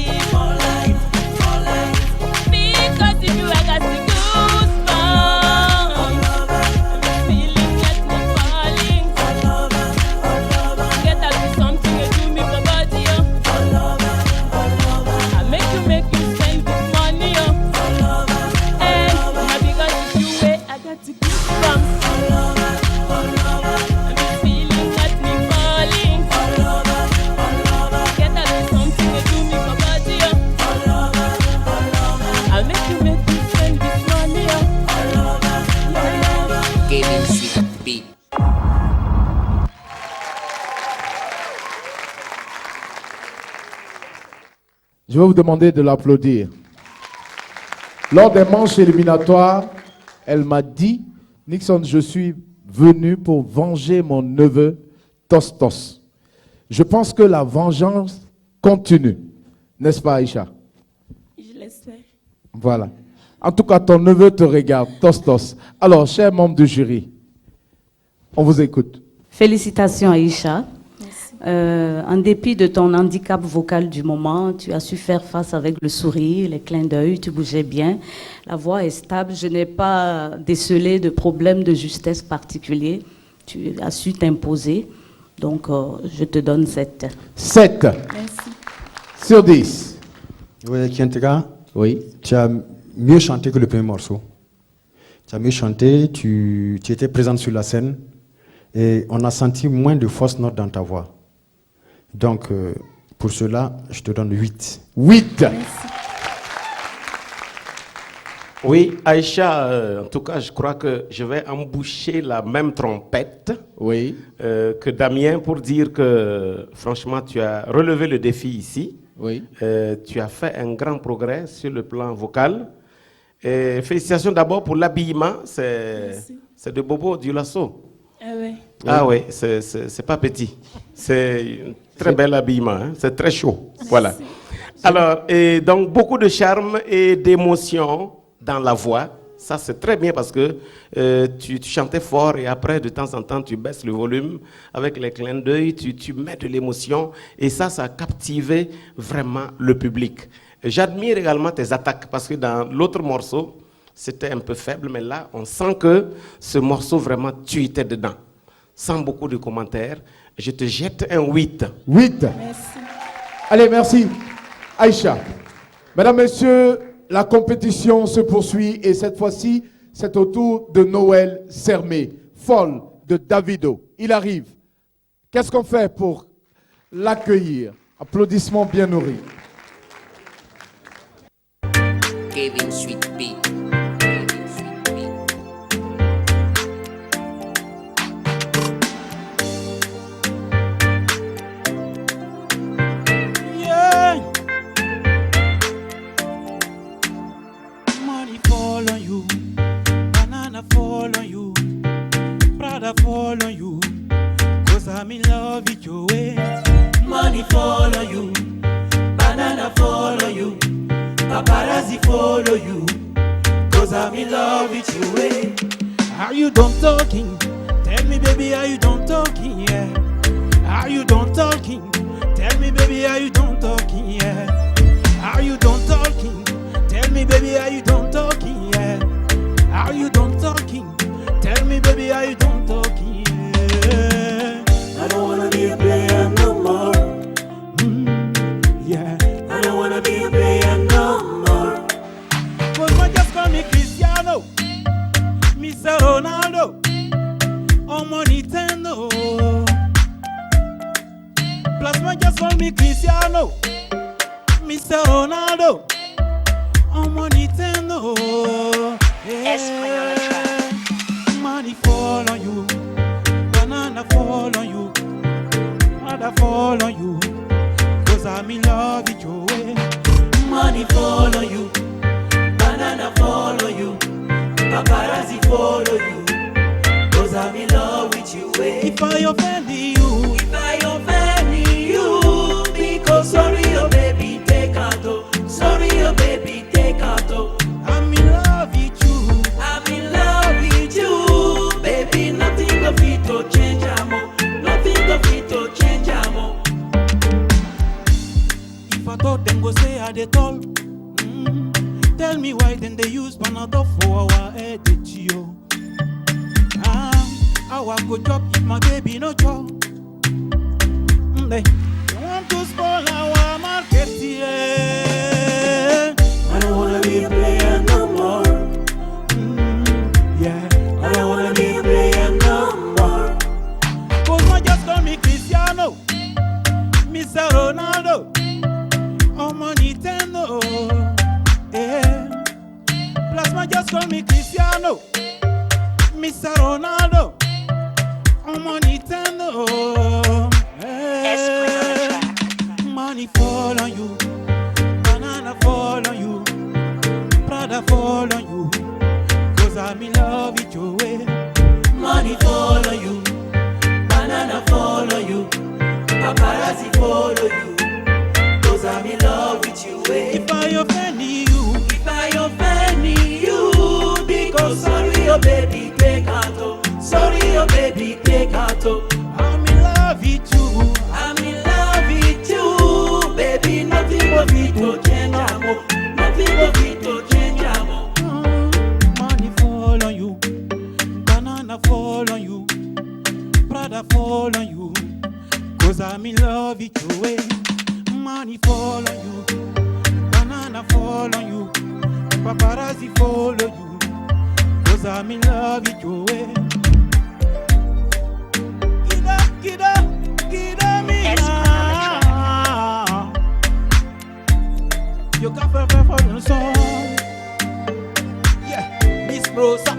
Je vais vous demander de l'applaudir. Lors des manches éliminatoires, elle m'a dit, Nixon, je suis venu pour venger mon neveu Tostos. Je pense que la vengeance continue. N'est-ce pas, Aïcha?
Je l'espère.
Voilà. En tout cas, ton neveu te regarde, Tostos. Alors, chers membres du jury, on vous écoute.
Félicitations Aïcha. En dépit de ton handicap vocal du moment, tu as su faire face avec le sourire, les clins d'œil, tu bougeais bien. La voix est stable, je n'ai pas décelé de problème de justesse particulier. Tu as su t'imposer. Donc, je te donne 7.
7
Merci.
sur 10.
Oui, Kientega,
Oui.
tu as mieux chanté que le premier morceau. Tu as mieux chanté, tu étais présente sur la scène et on a senti moins de fausses notes dans ta voix. Donc, pour cela, je te donne 8.
8.
Oui, Aïcha, en tout cas, je crois que je vais emboucher la même trompette
Oui.
que Damien pour dire que, franchement, tu as relevé le défi ici.
Oui.
Tu as fait un grand progrès sur le plan vocal. Et félicitations d'abord pour l'habillement. C'est de Bobo du Lasso.
Ah ouais.
Ah oui, c'est pas petit. C'est un très bel habillement. Hein? C'est très chaud. Voilà. Alors, et donc, beaucoup de charme et d'émotion dans la voix. Ça, c'est très bien parce que tu chantais fort et après, de temps en temps, tu baisses le volume avec les clins d'œil, tu mets de l'émotion et ça a captivé vraiment le public. J'admire également tes attaques parce que dans l'autre morceau, c'était un peu faible, mais là, on sent que ce morceau, vraiment, tu étais dedans. Sans beaucoup de commentaires, je te jette un 8.
8.
Merci.
Allez, merci. Aïcha. Mesdames, Messieurs, la compétition se poursuit et cette fois-ci, c'est au tour de Noël Sermé, Folle de Davido. Il arrive. Qu'est-ce qu'on fait pour l'accueillir? Applaudissements bien nourris.
Kevin Sweet Beat. Kevin Sweet Beat.
Yeah. Money fall on you, banana fall on you, Prada fall on you, 'cause I'm in love with your way. Money fall on you, banana fall on you, paparazzi follow you, 'cause I'm in love with your way. Are you done talking? Tell me, baby, are you done talking? Yeah. Are you done talking? Tell me, baby, are you done talking? Yeah. Are you done talking? Tell me, baby, are you done talking? Yeah. Are you done talking? Tell me, baby, are you done talking? Yeah. I don't wanna be a player no more. Yeah. I don't wanna be a player no more. 'Cause man just call me Cristiano, Mr. Ronaldo, I'm Nintendo. Plus man just call me Cristiano, Mr. Ronaldo, I'm Nintendo. Yeah. Money fall on you, banana fall on you, mother fall on you, 'cause I'm in love with your way. Money fall on you, banana fall on you, paparazzi follow you, 'cause I'm in love with your way. If I offend you, because sorry, oh baby, take out. Sorry, oh baby, take out. I'm in love with you. I'm in love with you, baby. Nothing of it to change, amo. Nothing of it to change, amo. If I thought them go say I dey tall, tell me why then they use Panadol for our headache, yo. How I go chop if my baby no chop? They want to spoil our market, yeah. I don't wanna be a player no more. Yeah, I don't wanna be a player no more. 'Cause man just call me Cristiano, Mr. Ronaldo, I'm on Nintendo. Yeah. Plus man just call me Cristiano, Mr. Ronaldo, I'm on Nintendo. Yeah. Money fall on you, paparazzi follow you, 'cause I'm in love with you. If I offend you, because sorry, oh baby, take out, oh. Sorry, oh baby, take out, oh. I'm in love with you, baby. Nothing but it to change, amo. Nothing but it to change, amo. Money fall on you, banana fall on you, Prada fall on you, 'cause I'm in love with you. Money fall on you, banana fall on you, paparazzi follow you, 'cause I'm in love with you. Get up, me now. You got for the song. Yeah, Miss Rosa.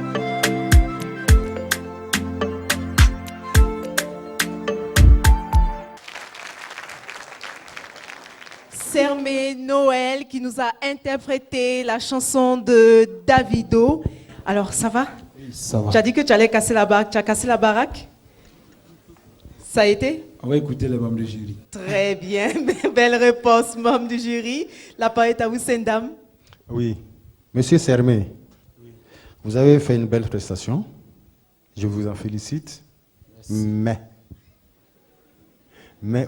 Sermé Noël qui nous a interprété la chanson de Davido. Alors, ça va?
Ça va.
Tu as dit que tu allais casser la baraque. Tu as cassé la baraque? Ça a été?
On va écouter les membres du jury.
Très bien. Belle réponse, membre du jury. La parole est à vous, Sendam.
Oui. Monsieur Sermé, vous avez fait une belle prestation. Je vous en félicite. Mais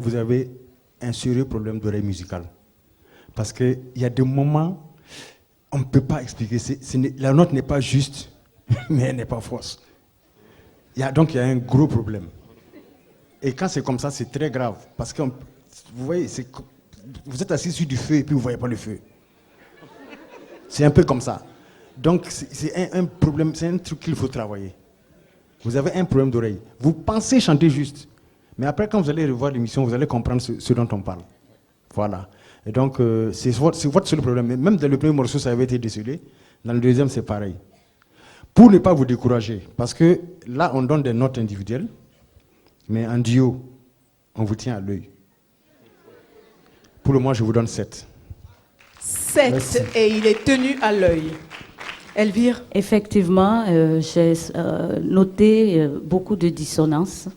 vous avez un sérieux problème d'oreille musicale. Parce qu'il y a des moments, on ne peut pas expliquer. La note n'est pas juste, mais elle n'est pas fausse. Donc il y a un gros problème. Et quand c'est comme ça, c'est très grave. Parce que, vous voyez, vous êtes assis sur du feu et puis vous ne voyez pas le feu. C'est un peu comme ça. Donc c'est un problème, c'est un truc qu'il faut travailler. Vous avez un problème d'oreille. Vous pensez chanter juste. Mais après, quand vous allez revoir l'émission, vous allez comprendre ce dont on parle. Voilà. Et donc, c'est votre seul problème. Même dans le premier morceau, ça avait été décelé. Dans le deuxième, c'est pareil. Pour ne pas vous décourager, parce que là, on donne des notes individuelles, mais en duo, on vous tient à l'œil. Pour le moment, je vous donne 7.
7. Merci. Et il est tenu à l'œil. Elvire?
Effectivement, j'ai noté beaucoup de dissonances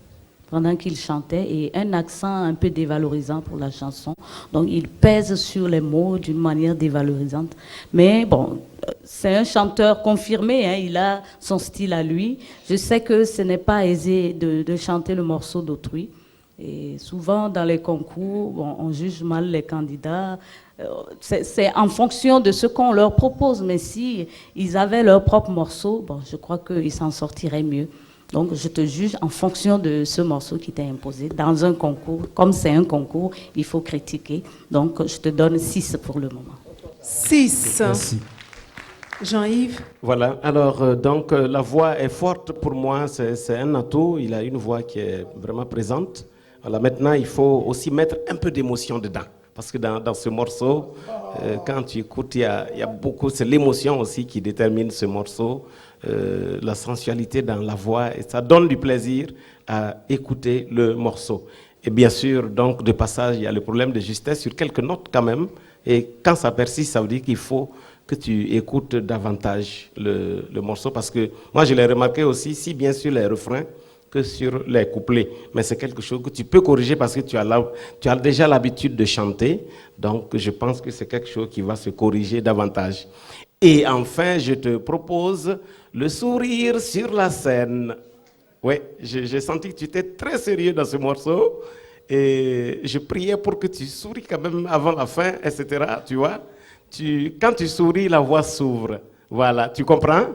pendant qu'il chantait et un accent un peu dévalorisant pour la chanson. Donc il pèse sur les mots d'une manière dévalorisante. Mais bon, c'est un chanteur confirmé, hein, il a son style à lui. Je sais que ce n'est pas aisé de chanter le morceau d'autrui. Et souvent dans les concours, bon, on juge mal les candidats. C'est en fonction de ce qu'on leur propose. Mais si ils avaient leur propre morceau, bon, je crois qu'ils s'en sortiraient mieux. Donc, je te juge en fonction de ce morceau qui t'est imposé. Dans un concours, comme c'est un concours, il faut critiquer. Donc, je te donne 6 pour le moment.
6.
Merci.
Jean-Yves?
Voilà, alors donc la voix est forte pour moi, c'est un atout, il a une voix qui est vraiment présente. Voilà, maintenant, il faut aussi mettre un peu d'émotion dedans. Parce que dans ce morceau, quand tu écoutes, il y a beaucoup, c'est l'émotion aussi qui détermine ce morceau. La sensualité dans la voix, et ça donne du plaisir à écouter le morceau. Et bien sûr, donc, de passage, il y a le problème de justesse sur quelques notes quand même. Et quand ça persiste, ça veut dire qu'il faut que tu écoutes davantage le morceau. Parce que moi, je l'ai remarqué aussi, si bien sûr les refrains, que sur les couplets. Mais c'est quelque chose que tu peux corriger parce que tu as déjà l'habitude de chanter. Donc, je pense que c'est quelque chose qui va se corriger davantage. Et enfin, je te propose le sourire sur la scène. Oui, j'ai senti que tu étais très sérieux dans ce morceau. Et je priais pour que tu souris quand même avant la fin, etc. Tu vois, quand tu souris, la voix s'ouvre. Voilà, tu comprends?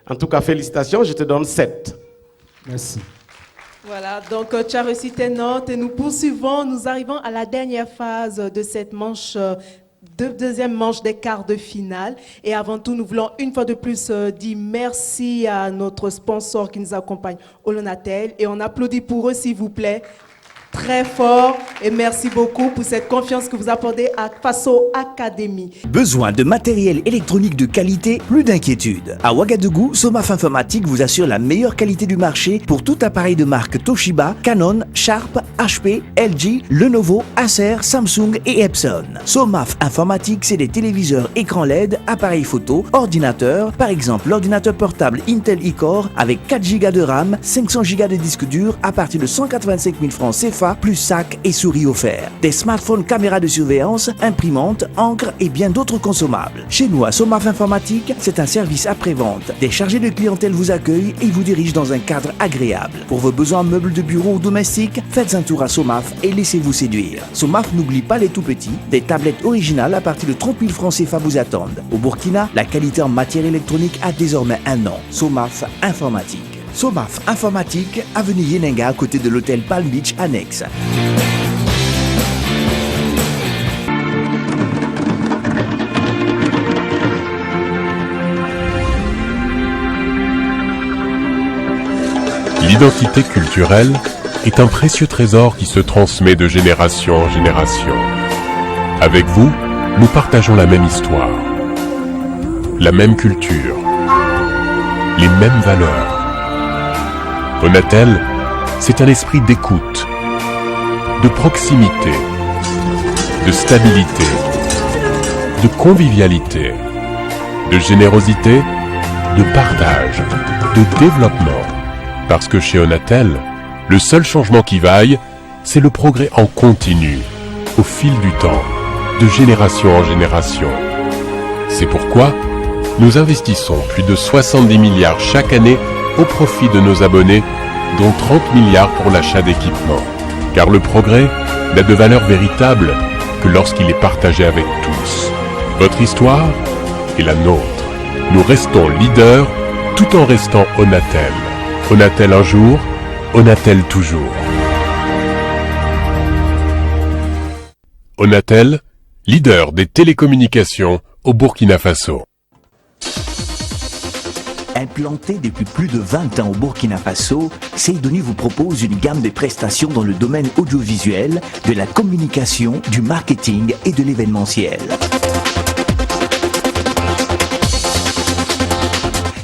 En tout cas, félicitations, je te donne 7.
Merci.
Voilà, donc tu as reçu tes notes et nous poursuivons. Nous arrivons à la dernière phase de cette manche, deuxième manche des quarts de finale. Et avant tout, nous voulons une fois de plus dire merci à notre sponsor qui nous accompagne, Olonatel. Et on applaudit pour eux, s'il vous plaît. Très fort et merci beaucoup pour cette confiance que vous accordez à Faso Academy.
Besoin de matériel électronique de qualité, plus d'inquiétude. À Ouagadougou, Somaf Informatique vous assure la meilleure qualité du marché pour tout appareil de marque Toshiba, Canon, Sharp, HP, LG, Lenovo, Acer, Samsung et Epson. Somaf Informatique, c'est des téléviseurs écran LED, appareils photo, ordinateurs, par exemple l'ordinateur portable Intel e-Core avec 4 Go de RAM, 500 Go de disque dur à partir de 185 000 francs CFA choix, plus sacs et souris offerts. Des smartphones, caméras de surveillance, imprimantes, encre et bien d'autres consommables. Chez nous, à Somaf Informatique, c'est un service après-vente. Des chargés de clientèle vous accueillent et vous dirigent dans un cadre agréable. Pour vos besoins meubles de bureau ou domestiques, faites un tour à Somaf et laissez-vous séduire. Somaf n'oublie pas les tout-petits. Des tablettes originales à partir de 30 000 francs CFA vous attendent. Au Burkina, la qualité en matière électronique a désormais un nom. Somaf Informatique. Somaf Informatique, avenue Yenenga, à côté de l'hôtel Palm Beach Annexe.
L'identité culturelle est un précieux trésor qui se transmet de génération en génération. Avec vous, nous partageons la même histoire, la même culture, les mêmes valeurs. Onatel, c'est un esprit d'écoute, de proximité, de stabilité, de convivialité, de générosité, de partage, de développement. Parce que chez Onatel, le seul changement qui vaille, c'est le progrès en continu, au fil du temps, de génération en génération. C'est pourquoi nous investissons plus de 70 milliards chaque année au profit de nos abonnés, dont 30 milliards pour l'achat d'équipements. Car le progrès n'a de valeur véritable que lorsqu'il est partagé avec tous. Votre histoire est la nôtre. Nous restons leaders tout en restant Onatel. Onatel un jour, Onatel toujours. Onatel, leader des télécommunications au Burkina Faso.
Implanté depuis plus de 20 ans au Burkina Faso, Seydoni vous propose une gamme de prestations dans le domaine audiovisuel, de la communication, du marketing et de l'événementiel.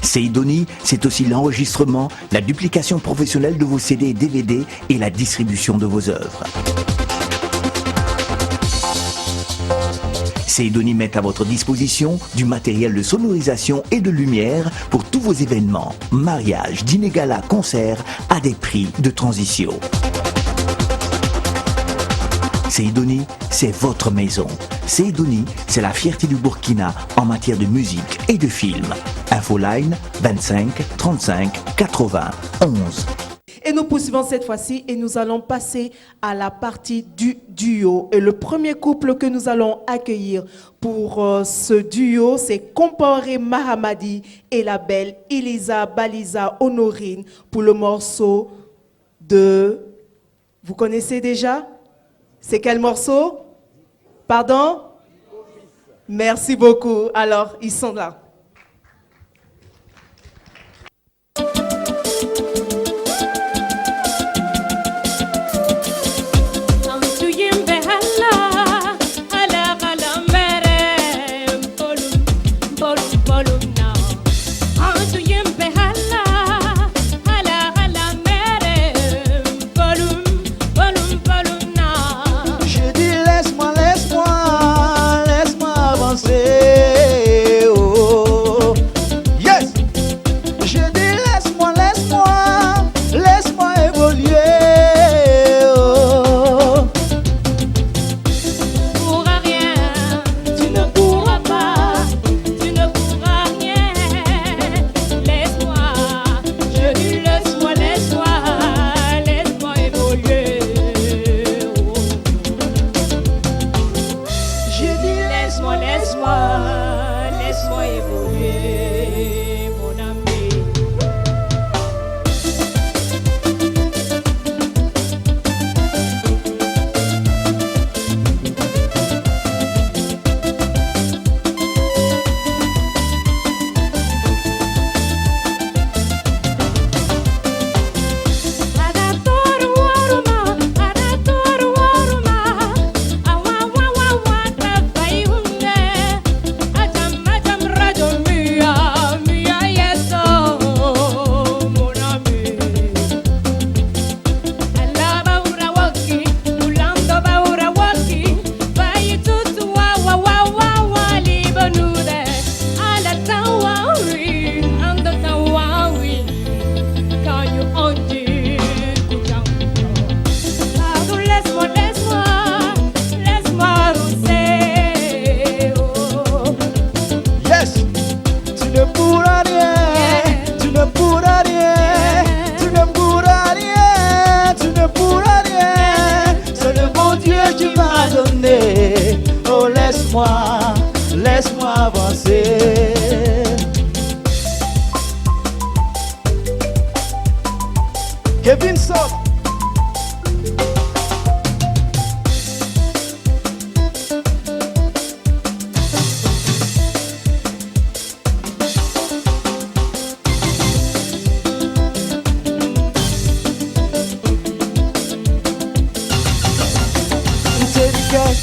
Seydoni, c'est aussi l'enregistrement, la duplication professionnelle de vos CD et DVD et la distribution de vos œuvres. Seydoni met à votre disposition du matériel de sonorisation et de lumière pour tous vos événements, mariages, dîners galas, concerts à des prix de transition. Seydoni, c'est votre maison. Seydoni, c'est la fierté du Burkina en matière de musique et de film. Infoline 25 35 80 11.
Et nous poursuivons cette fois-ci et nous allons passer à la partie du duo. Et le premier couple que nous allons accueillir pour ce duo, c'est Comporé Mahamadi et la belle Elisa Baliza Honorine pour le morceau de... Vous connaissez déjà? C'est quel morceau? Pardon? Merci beaucoup. Alors, ils sont là.
Laisse-moi avancer, oh. laisse-moi avancer. Kevin Sot.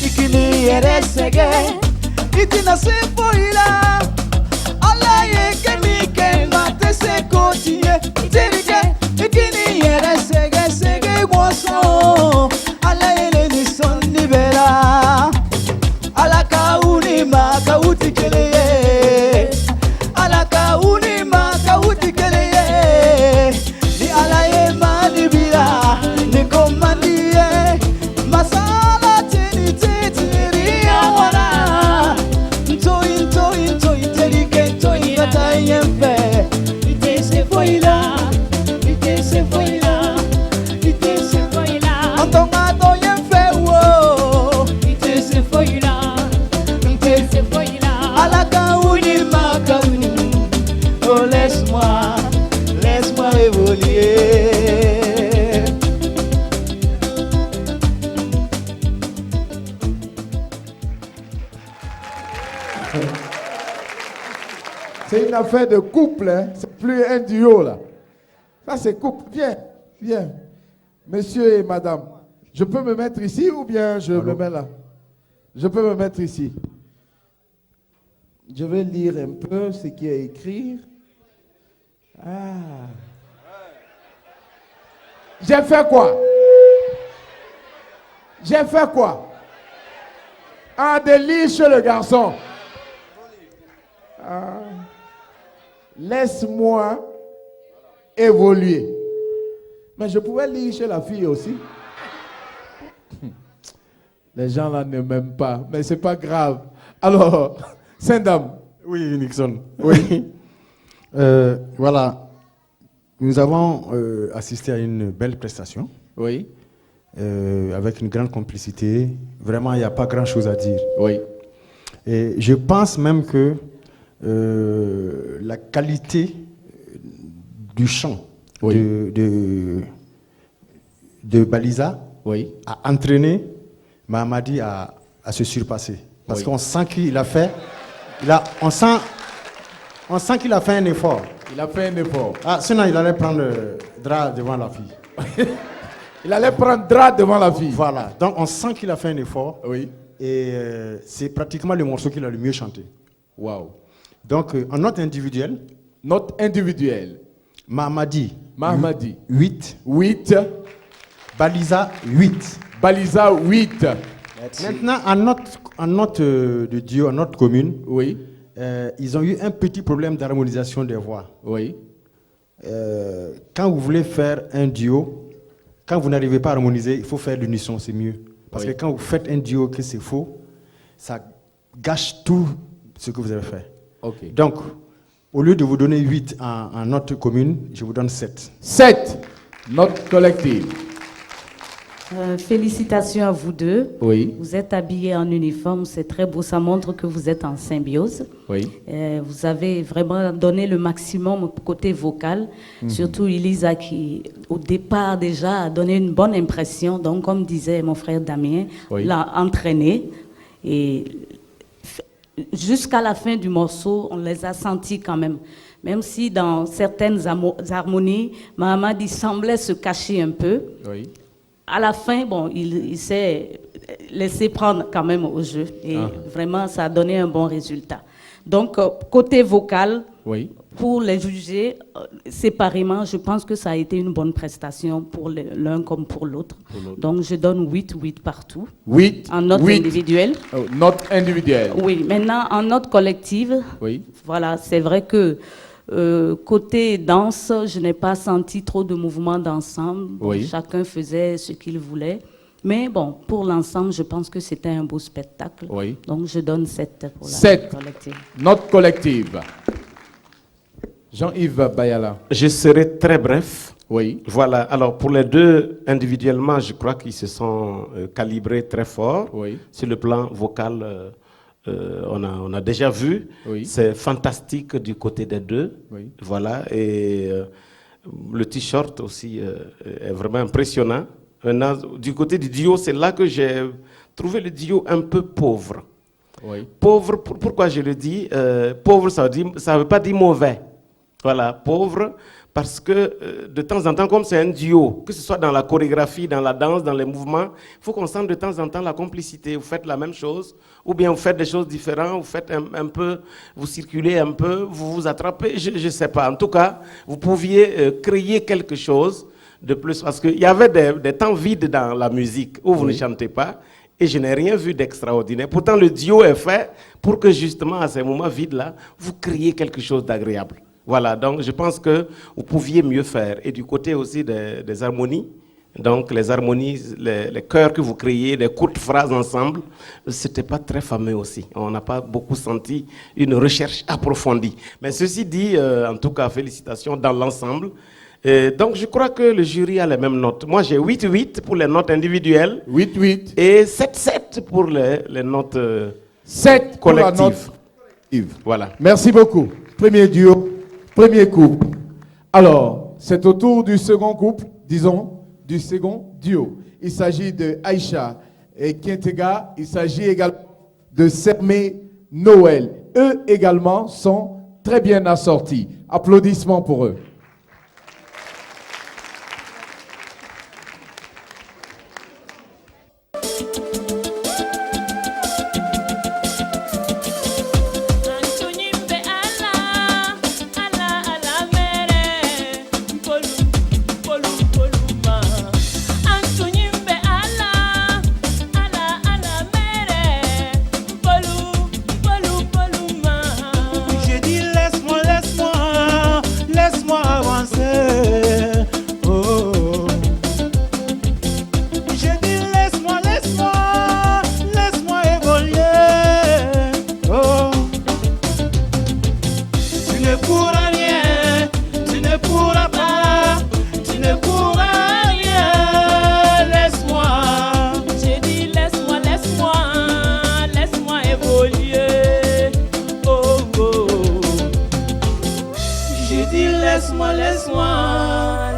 Ikini eresege, ikina sepoila. Allah ye kemi kema te se kotiye. Terike, ikini eresege sege moso. Allah ye le ni son libera. Allah kauni ma kauti keleye. Allah kauni ma kauti keleye. Ni Allah ye ma libera, ni komandie. Masala laisse-moi évoluer.
C'est une affaire de couple, hein? C'est plus un duo là. Ça c'est couple. Viens, viens. Monsieur et madame, je peux me mettre ici ou bien je me mets là? Je peux me mettre ici. Je vais lire un peu ce qui est écrit. Ah. J'ai fait quoi? J'ai fait quoi? Un délit chez le garçon. Ah. Laisse-moi évoluer. Mais je pouvais lire chez la fille aussi. Les gens là ne m'aiment pas, mais c'est pas grave. Alors, Saint-Dame.
Oui, Nixon. Oui. Voilà. Nous avons assisté à une belle prestation.
Oui.
Avec une grande complicité. Vraiment, il n'y a pas grand-chose à dire.
Oui.
Et je pense même que la qualité du chant de Baliza a entraîné Mahamadi à se surpasser. Parce qu'on sent qu'il a fait... on sent qu'il a fait un effort.
Il a fait un effort.
Ah, sinon, il allait prendre drap devant la fille.
Il allait prendre drap devant la fille.
Voilà. Donc, on sent qu'il a fait un effort.
Oui.
Et c'est pratiquement le morceau qu'il a le mieux chanté.
Waouh.
Donc, en note individuelle.
Note individuelle.
Mahamadi. 8.
8.
Baliza, 8.
Baliza, 8.
Maintenant, en note de duo, en note commune,
oui.
Ils ont eu un petit problème d'harmonisation des voix.
Oui.
Quand vous voulez faire un duo, quand vous n'arrivez pas à harmoniser, il faut faire l'unisson, c'est mieux. Parce que quand vous faites un duo que c'est faux, ça gâche tout ce que vous avez fait.
Okay.
Donc, au lieu de vous donner 8 en note commune, je vous donne 7.
7, note collective.
Félicitations à vous deux.
Oui.
Vous êtes habillés en uniforme, c'est très beau, ça montre que vous êtes en symbiose.
Oui.
Vous avez vraiment donné le maximum côté vocal, surtout Elisa qui, au départ déjà, a donné une bonne impression. Donc, comme disait mon frère Damien, l'a entraîné. Et jusqu'à la fin du morceau, on les a sentis quand même. Même si dans certaines harmonies, Mahamadi semblait se cacher un peu.
Oui.
À la fin, bon, il s'est laissé prendre quand même au jeu. Et vraiment, ça a donné un bon résultat. Donc, côté vocal, pour les juger séparément, je pense que ça a été une bonne prestation pour l'un comme pour l'autre. Donc, je donne 8 partout.
8
en note individuelle.
Note individuelle.
Oui, maintenant, en note collective, voilà, c'est vrai que côté danse, je n'ai pas senti trop de mouvements d'ensemble. Bon, chacun faisait ce qu'il voulait. Mais bon, pour l'ensemble, je pense que c'était un beau spectacle. Donc, je donne 7 pour la note collective.
Note collective. Jean-Yves Bayala.
Je serai très bref.
Oui.
Voilà. Alors, pour les deux, individuellement, je crois qu'ils se sont calibrés très fort sur le plan vocal. on a déjà vu.
Oui.
C'est fantastique du côté des deux.
Oui.
Voilà. Et le t-shirt aussi est vraiment impressionnant. Maintenant, du côté du duo, c'est là que j'ai trouvé le duo un peu pauvre.
Oui.
Pauvre, pourquoi je le dis pauvre, ça veut pas dire mauvais. Voilà, pauvre, parce que de temps en temps, comme c'est un duo, que ce soit dans la chorégraphie, dans la danse, dans les mouvements, il faut qu'on sente de temps en temps la complicité. Vous faites la même chose, ou bien vous faites des choses différentes, vous faites un peu, vous circulez un peu, vous vous attrapez, je ne sais pas. En tout cas, vous pouviez créer quelque chose de plus, parce qu'il y avait des temps vides dans la musique où vous ne chantez pas, et je n'ai rien vu d'extraordinaire. Pourtant, le duo est fait pour que justement, à ces moments vides-là, vous créez quelque chose d'agréable. Voilà, donc je pense que vous pouviez mieux faire. Et du côté aussi des harmonies, donc les harmonies, les chœurs que vous créez, les courtes phrases ensemble, c'était pas très fameux aussi. On n'a pas beaucoup senti une recherche approfondie. Mais ceci dit, en tout cas, félicitations dans l'ensemble. Donc je crois que le jury a les mêmes notes. Moi j'ai 8-8 pour les notes individuelles.
8-8.
Et 7-7 pour les notes
7 pour la note
collective. Voilà.
Merci beaucoup. Premier duo, premier couple. Alors, c'est au tour du second couple, disons, du second duo. Il s'agit de Aïcha et Kintega. Il s'agit également de Sermé Noël. Eux également sont très bien assortis. Applaudissements pour eux.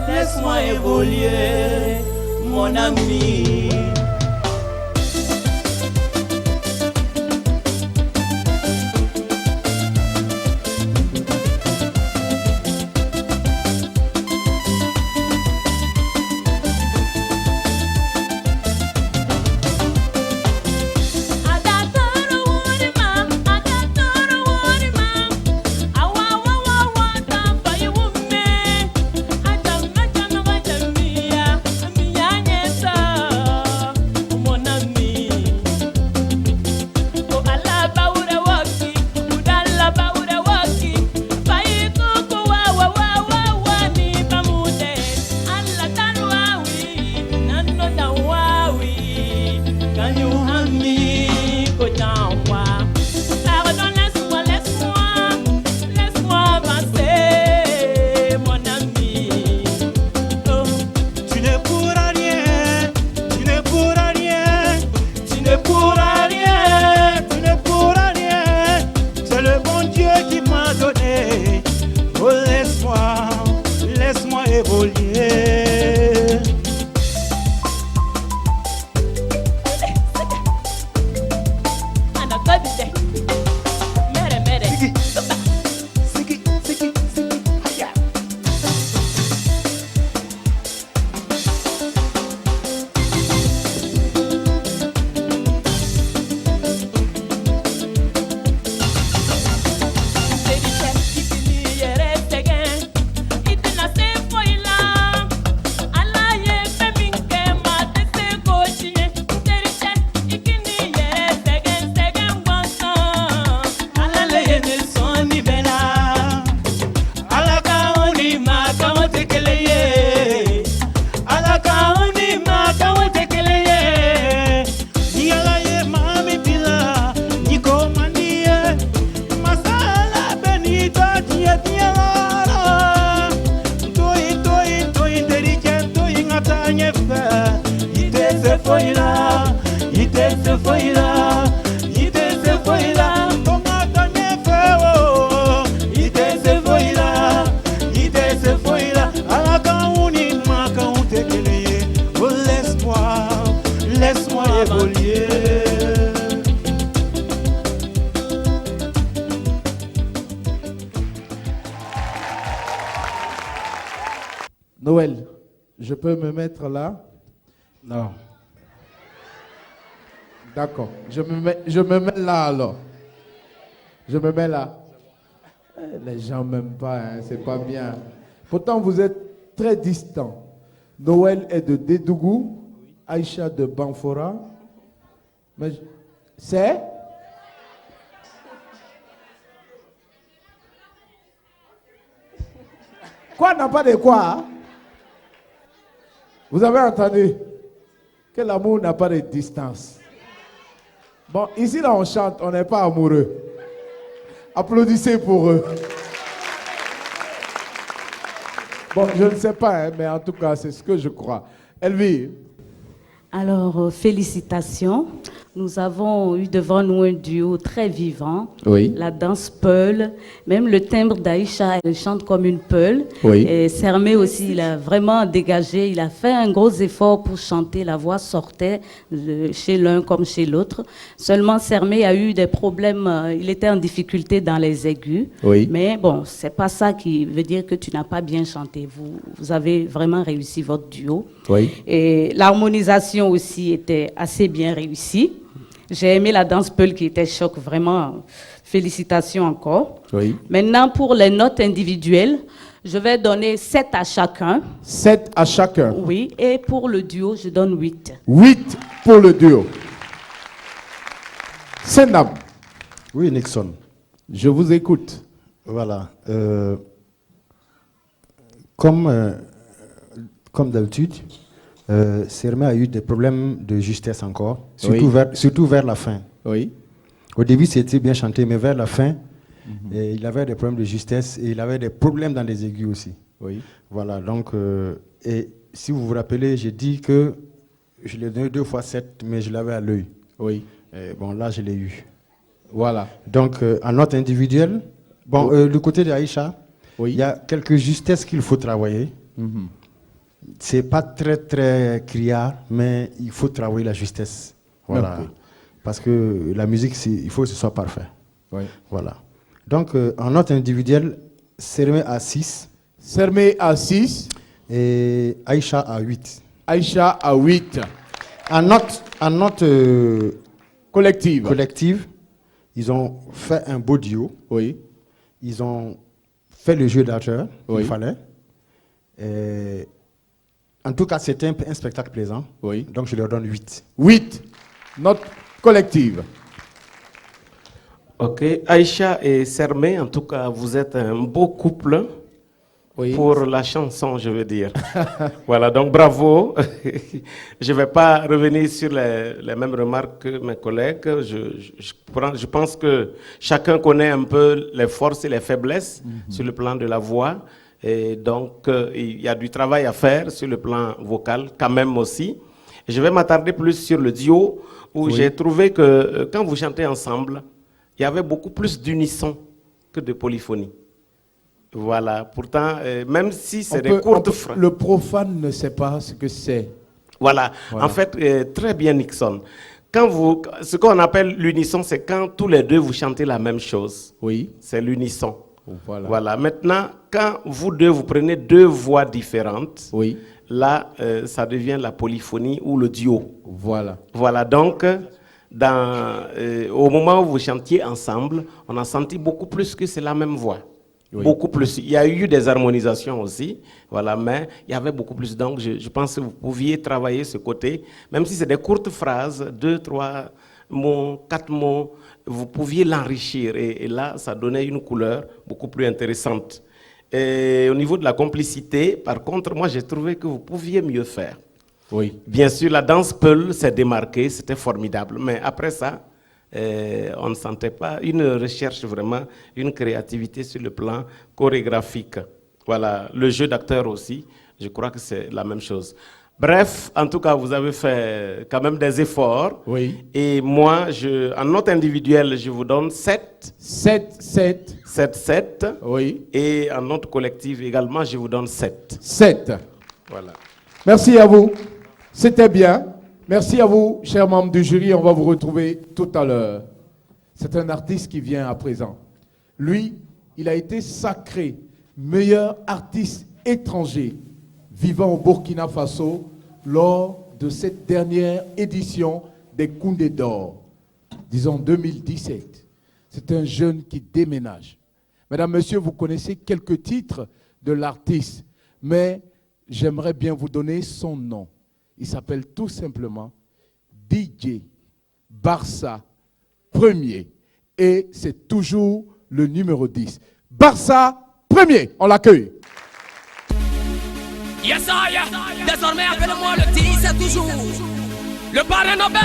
Laisse-moi évoluer, mon ami. Laisse-moi évoluer. Ite se foi lá, Collier.
Noël, je peux me mettre là?
Non.
D'accord. Je me mets là alors. Je me mets là. Les gens m'aiment pas, hein, c'est pas bien. Pourtant, vous êtes très distants. Noël est de Dédougou, Aïcha de Banfora. Mais c'est? Quoi n'a pas de quoi? Hein? Vous avez entendu que l'amour n'a pas de distance. Bon, ici là on chante, on n'est pas amoureux. Applaudissez pour eux. Bon, je ne sais pas, hein, mais en tout cas, c'est ce que je crois. Elvie.
Alors, félicitations. Nous avons eu devant nous un duo très vivant.
Oui.
La danse Peul, même le timbre d'Aïcha, elle chante comme une Peul.
Oui.
Et Sermé aussi, il a vraiment dégagé, il a fait un gros effort pour chanter. La voix sortait chez l'un comme chez l'autre. Seulement, Sermé a eu des problèmes, il était en difficulté dans les aigus.
Oui.
Mais bon, c'est pas ça qui veut dire que tu n'as pas bien chanté. Vous avez vraiment réussi votre duo.
Oui.
Et l'harmonisation aussi était assez bien réussie. J'ai aimé la danse Peul qui était choc, vraiment. Félicitations encore.
Oui.
Maintenant, pour les notes individuelles, je vais donner 7 à chacun.
7 à chacun.
Oui. Et pour le duo, je donne 8.
8 pour le duo. Senam.
Oui, Nixon.
Je vous écoute.
Voilà. Comme d'habitude, Sermé a eu des problèmes de justesse encore, surtout vers la fin.
Oui.
Au début, c'était bien chanté, mais vers la fin, il avait des problèmes de justesse et il avait des problèmes dans les aigus aussi.
Oui.
Voilà, donc, et si vous vous rappelez, j'ai dit que je l'ai donné 2 fois 7, mais je l'avais à l'œil.
Oui.
Et bon, là, je l'ai eu.
Voilà.
Donc, en note individuelle, bon, du côté d'Aïcha, il y a quelques justesses qu'il faut travailler. C'est pas très, très criard, mais il faut travailler la justesse. Voilà.
Okay.
Parce que la musique, il faut que ce soit parfait.
Oui.
Voilà. Donc, en note individuelle, Sermé à 6.
Sermé à 6.
Et Aïcha à 8.
Aïcha à 8.
En note
collective,
ils ont fait un beau duo.
Oui.
Ils ont fait le jeu d'acteur qu'il
Oui.
fallait. Et en tout cas, c'était un spectacle plaisant.
Oui.
Donc, je leur donne 8.
8. Note collective.
Ok. Aïcha et Sermé, en tout cas, vous êtes un beau couple.
Oui.
Pour la chanson, je veux dire. Voilà, donc bravo. Je ne vais pas revenir sur les mêmes remarques que mes collègues. Je pense que chacun connaît un peu les forces et les faiblesses sur le plan de la voix. Et donc, il y a du travail à faire sur le plan vocal, quand même aussi. Et je vais m'attarder plus sur le duo, où j'ai trouvé que quand vous chantez ensemble, il y avait beaucoup plus d'unisson que de polyphonie. Voilà, pourtant, même si c'est des courtes phrases.
Le profane ne sait pas ce que c'est.
Voilà. En fait, très bien Nixon. Ce qu'on appelle l'unisson, c'est quand tous les deux vous chantez la même chose.
Oui.
C'est l'unisson.
Voilà.
Maintenant, quand vous deux, vous prenez 2 voix différentes,
oui.
Là, ça devient la polyphonie ou le duo.
Voilà.
Voilà, donc, au moment où vous chantiez ensemble, on a senti beaucoup plus que c'est la même voix. Oui. Beaucoup plus. Il y a eu des harmonisations aussi, voilà, mais il y avait beaucoup plus. Donc, je pense que vous pouviez travailler ce côté, même si c'est des courtes phrases, 2, 3 mots, 4 mots, vous pouviez l'enrichir. Et là, ça donnait une couleur beaucoup plus intéressante. Et au niveau de la complicité, par contre, moi, j'ai trouvé que vous pouviez mieux faire.
Oui.
Bien sûr, la danse Peul s'est démarquée, c'était formidable. Mais après ça, on ne sentait pas une recherche vraiment, une créativité sur le plan chorégraphique. Voilà, le jeu d'acteur aussi, je crois que c'est la même chose. Bref, en tout cas, vous avez fait quand même des efforts.
Oui.
Et moi, en note individuelle, je vous donne 7.
7.
Oui. Et en note collective également, je vous donne 7.
7.
Voilà.
Merci à vous. C'était bien. Merci à vous, chers membres du jury. On va vous retrouver tout à l'heure. C'est un artiste qui vient à présent. Lui, il a été sacré meilleur artiste étranger vivant au Burkina Faso lors de cette dernière édition des Koundé d'Or, disons 2017. C'est un jeune qui déménage. Mesdames, Messieurs, vous connaissez quelques titres de l'artiste, mais j'aimerais bien vous donner son nom. Il s'appelle tout simplement DJ Barça Premier. Et c'est toujours le numéro 10. Barça Premier, on l'accueille.
Yes, désormais appelle-moi le 10, c'est toujours le parrain Nobel.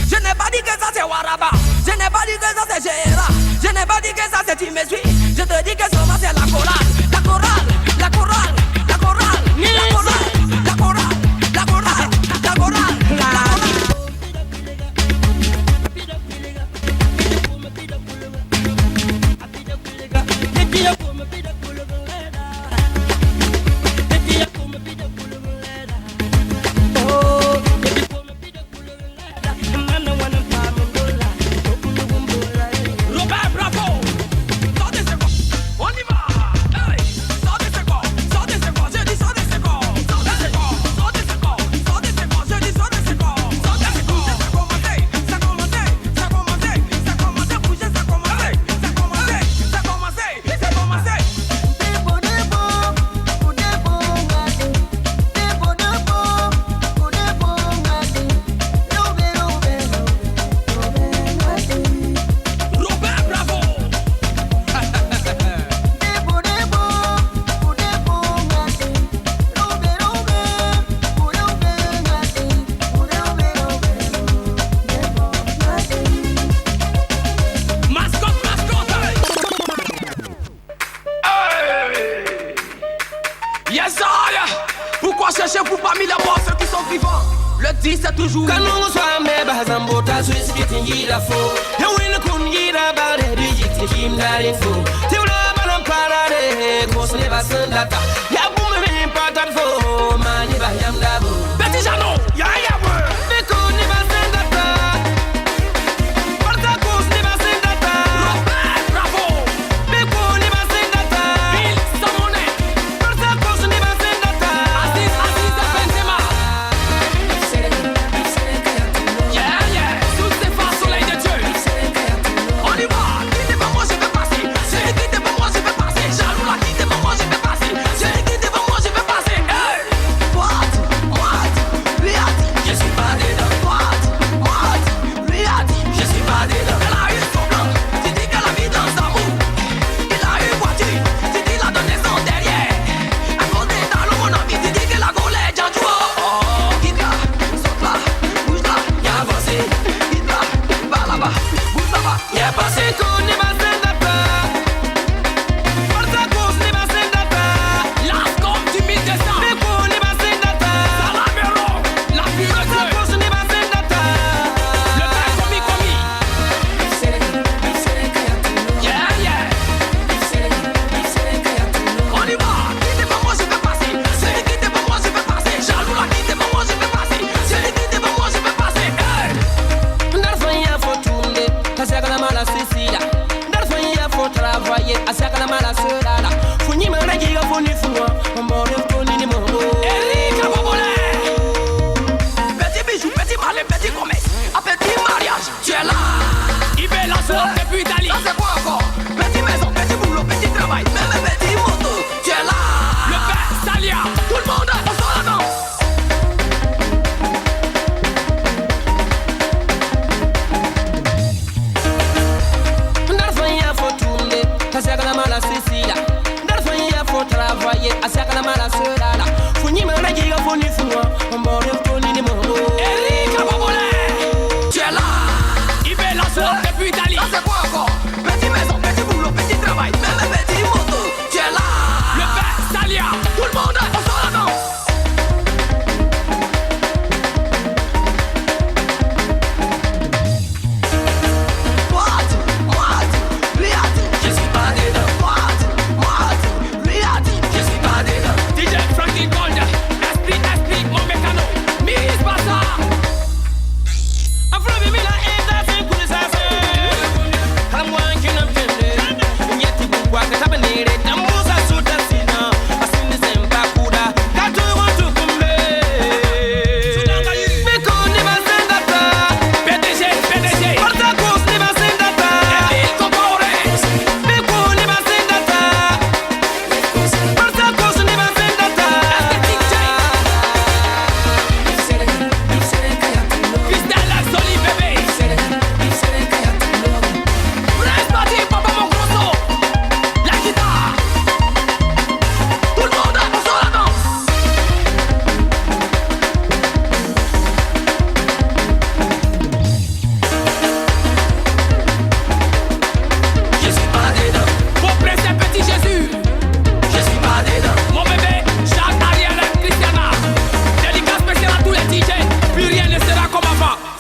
Je n'ai pas dit que ça c'est Waraba, je n'ai pas dit que ça c'est Gérard, je n'ai pas dit que ça c'est Timesui, je te dis que seulement c'est la chorale, la chorale, la chorale, la chorale, la chorale, la chorale, la chorale, la chorale, la chorale. Cecilia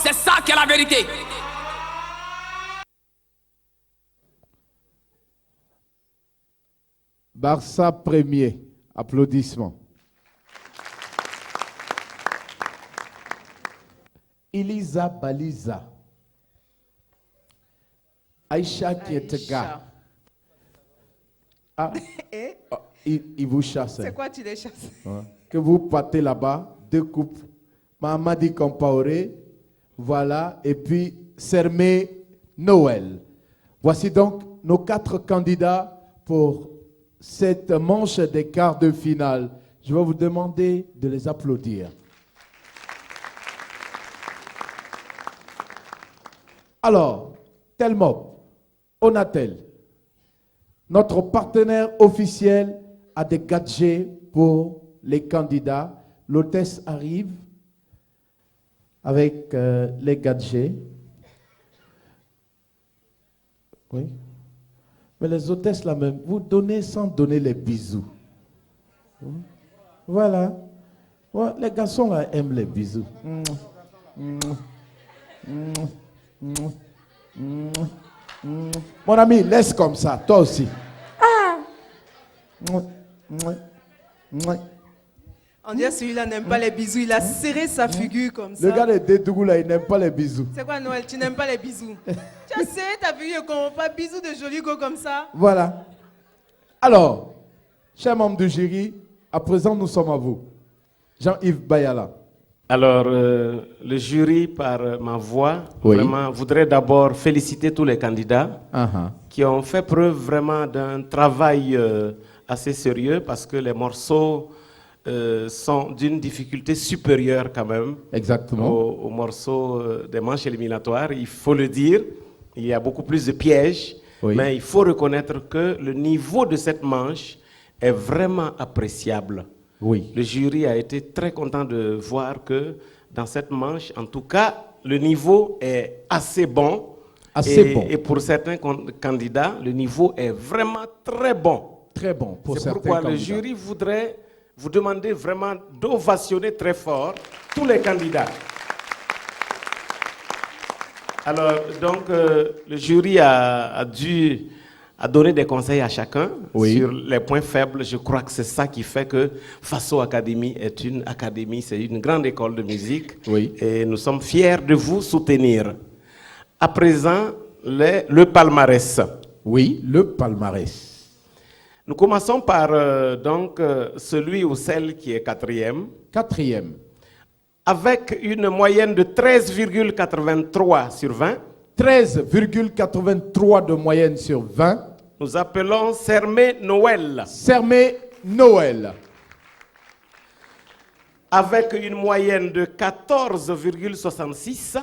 c'est ça qui est la vérité.
Barça premier. Applaudissements. Elisa Baliza. Aïcha Kietega. Ah,
Et
il vous chasse.
c'est quoi tu les chasses?
Ouais. Que vous partez là-bas, 2 coupes. Mamadi Compaoré, voilà, et puis Sermé Noël. Voici donc nos 4 candidats pour cette manche des quarts de finale. Je vais vous demander de les applaudir. Alors, Telmob, Onatel, notre partenaire officiel a des gadgets pour les candidats. L'hôtesse arrive avec les gadgets. Oui. Mais les hôtesses là même, vous donnez sans donner les bisous. Voilà. Ouais, les garçons là aiment les bisous. Mon ami, laisse comme ça, toi aussi.
On dirait celui-là n'aime pas les bisous. Il a serré sa figure comme ça.
Le gars de Dédougou là, il n'aime pas les bisous.
C'est quoi Noël? Tu n'aimes pas les bisous? Tu as serré ta figure comme pas bisous de joli go comme ça.
Voilà. Alors, chers membres du jury, à présent nous sommes à vous. Jean-Yves Bayala.
Alors, le jury, par ma voix,
Oui.
vraiment, voudrait d'abord féliciter tous les candidats qui ont fait preuve vraiment d'un travail assez sérieux parce que les morceaux sont d'une difficulté supérieure quand même.
Exactement.
Aux morceaux des manches éliminatoires. Il faut le dire, il y a beaucoup plus de pièges,
Oui.
mais il faut reconnaître que le niveau de cette manche est vraiment appréciable.
Oui.
Le jury a été très content de voir que dans cette manche, en tout cas, le niveau est assez bon.
Assez bon.
Et pour certains candidats, le niveau est vraiment très bon.
Très bon pour
C'est
certains
pourquoi le
candidats.
jury voudrait vous demander vraiment d'ovationner très fort tous les candidats. Alors, donc, le jury a donné des conseils à chacun sur les points faibles. Je crois que c'est ça qui fait que Faso Academy est une académie, c'est une grande école de musique.
Oui.
Et nous sommes fiers de vous soutenir. À présent, le palmarès.
Oui, le palmarès.
Nous commençons par celui ou celle qui est quatrième.
Quatrième.
Avec une moyenne de 13,83 sur 20.
13,83 de moyenne sur 20.
Nous appelons Sermé Noël.
Sermé Noël.
Avec une moyenne de 14,66.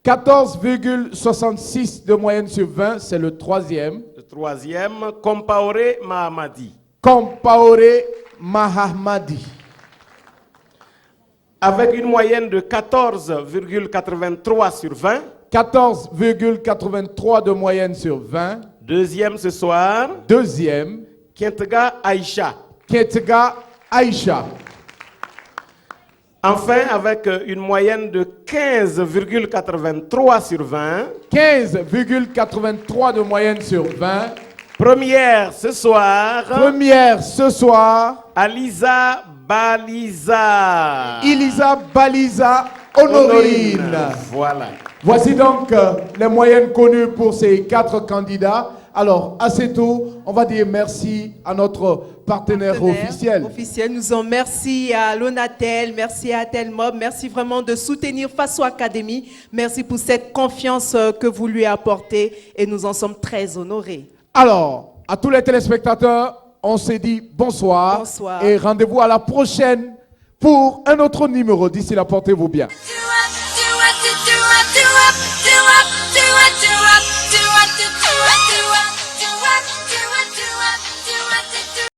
14,66 de moyenne sur 20, c'est le troisième.
Le troisième, Compaoré Mahamadi.
Compaoré Mahamadi.
Avec une moyenne de 14,83 sur 20.
14,83 de moyenne sur 20.
Deuxième ce soir.
Deuxième.
Kientega Aïcha.
Kientega Aïcha.
Enfin, avec une moyenne de 15,83 sur 20.
15,83 de moyenne sur 20.
Première ce soir.
Première ce soir.
Alisa Baliza.
Elisa Baliza Honorine.
Voilà.
Voici donc les moyennes connues pour ces 4 candidats. Alors, assez tôt, on va dire merci à notre partenaire officiel.
Nous en merci à Lonatel, merci à Telmob, merci vraiment de soutenir Faso Academy. Merci pour cette confiance que vous lui apportez et nous en sommes très honorés.
Alors, à tous les téléspectateurs, on s'est dit bonsoir.
Bonsoir.
Et rendez-vous à la prochaine pour un autre numéro. D'ici là, portez-vous bien.
You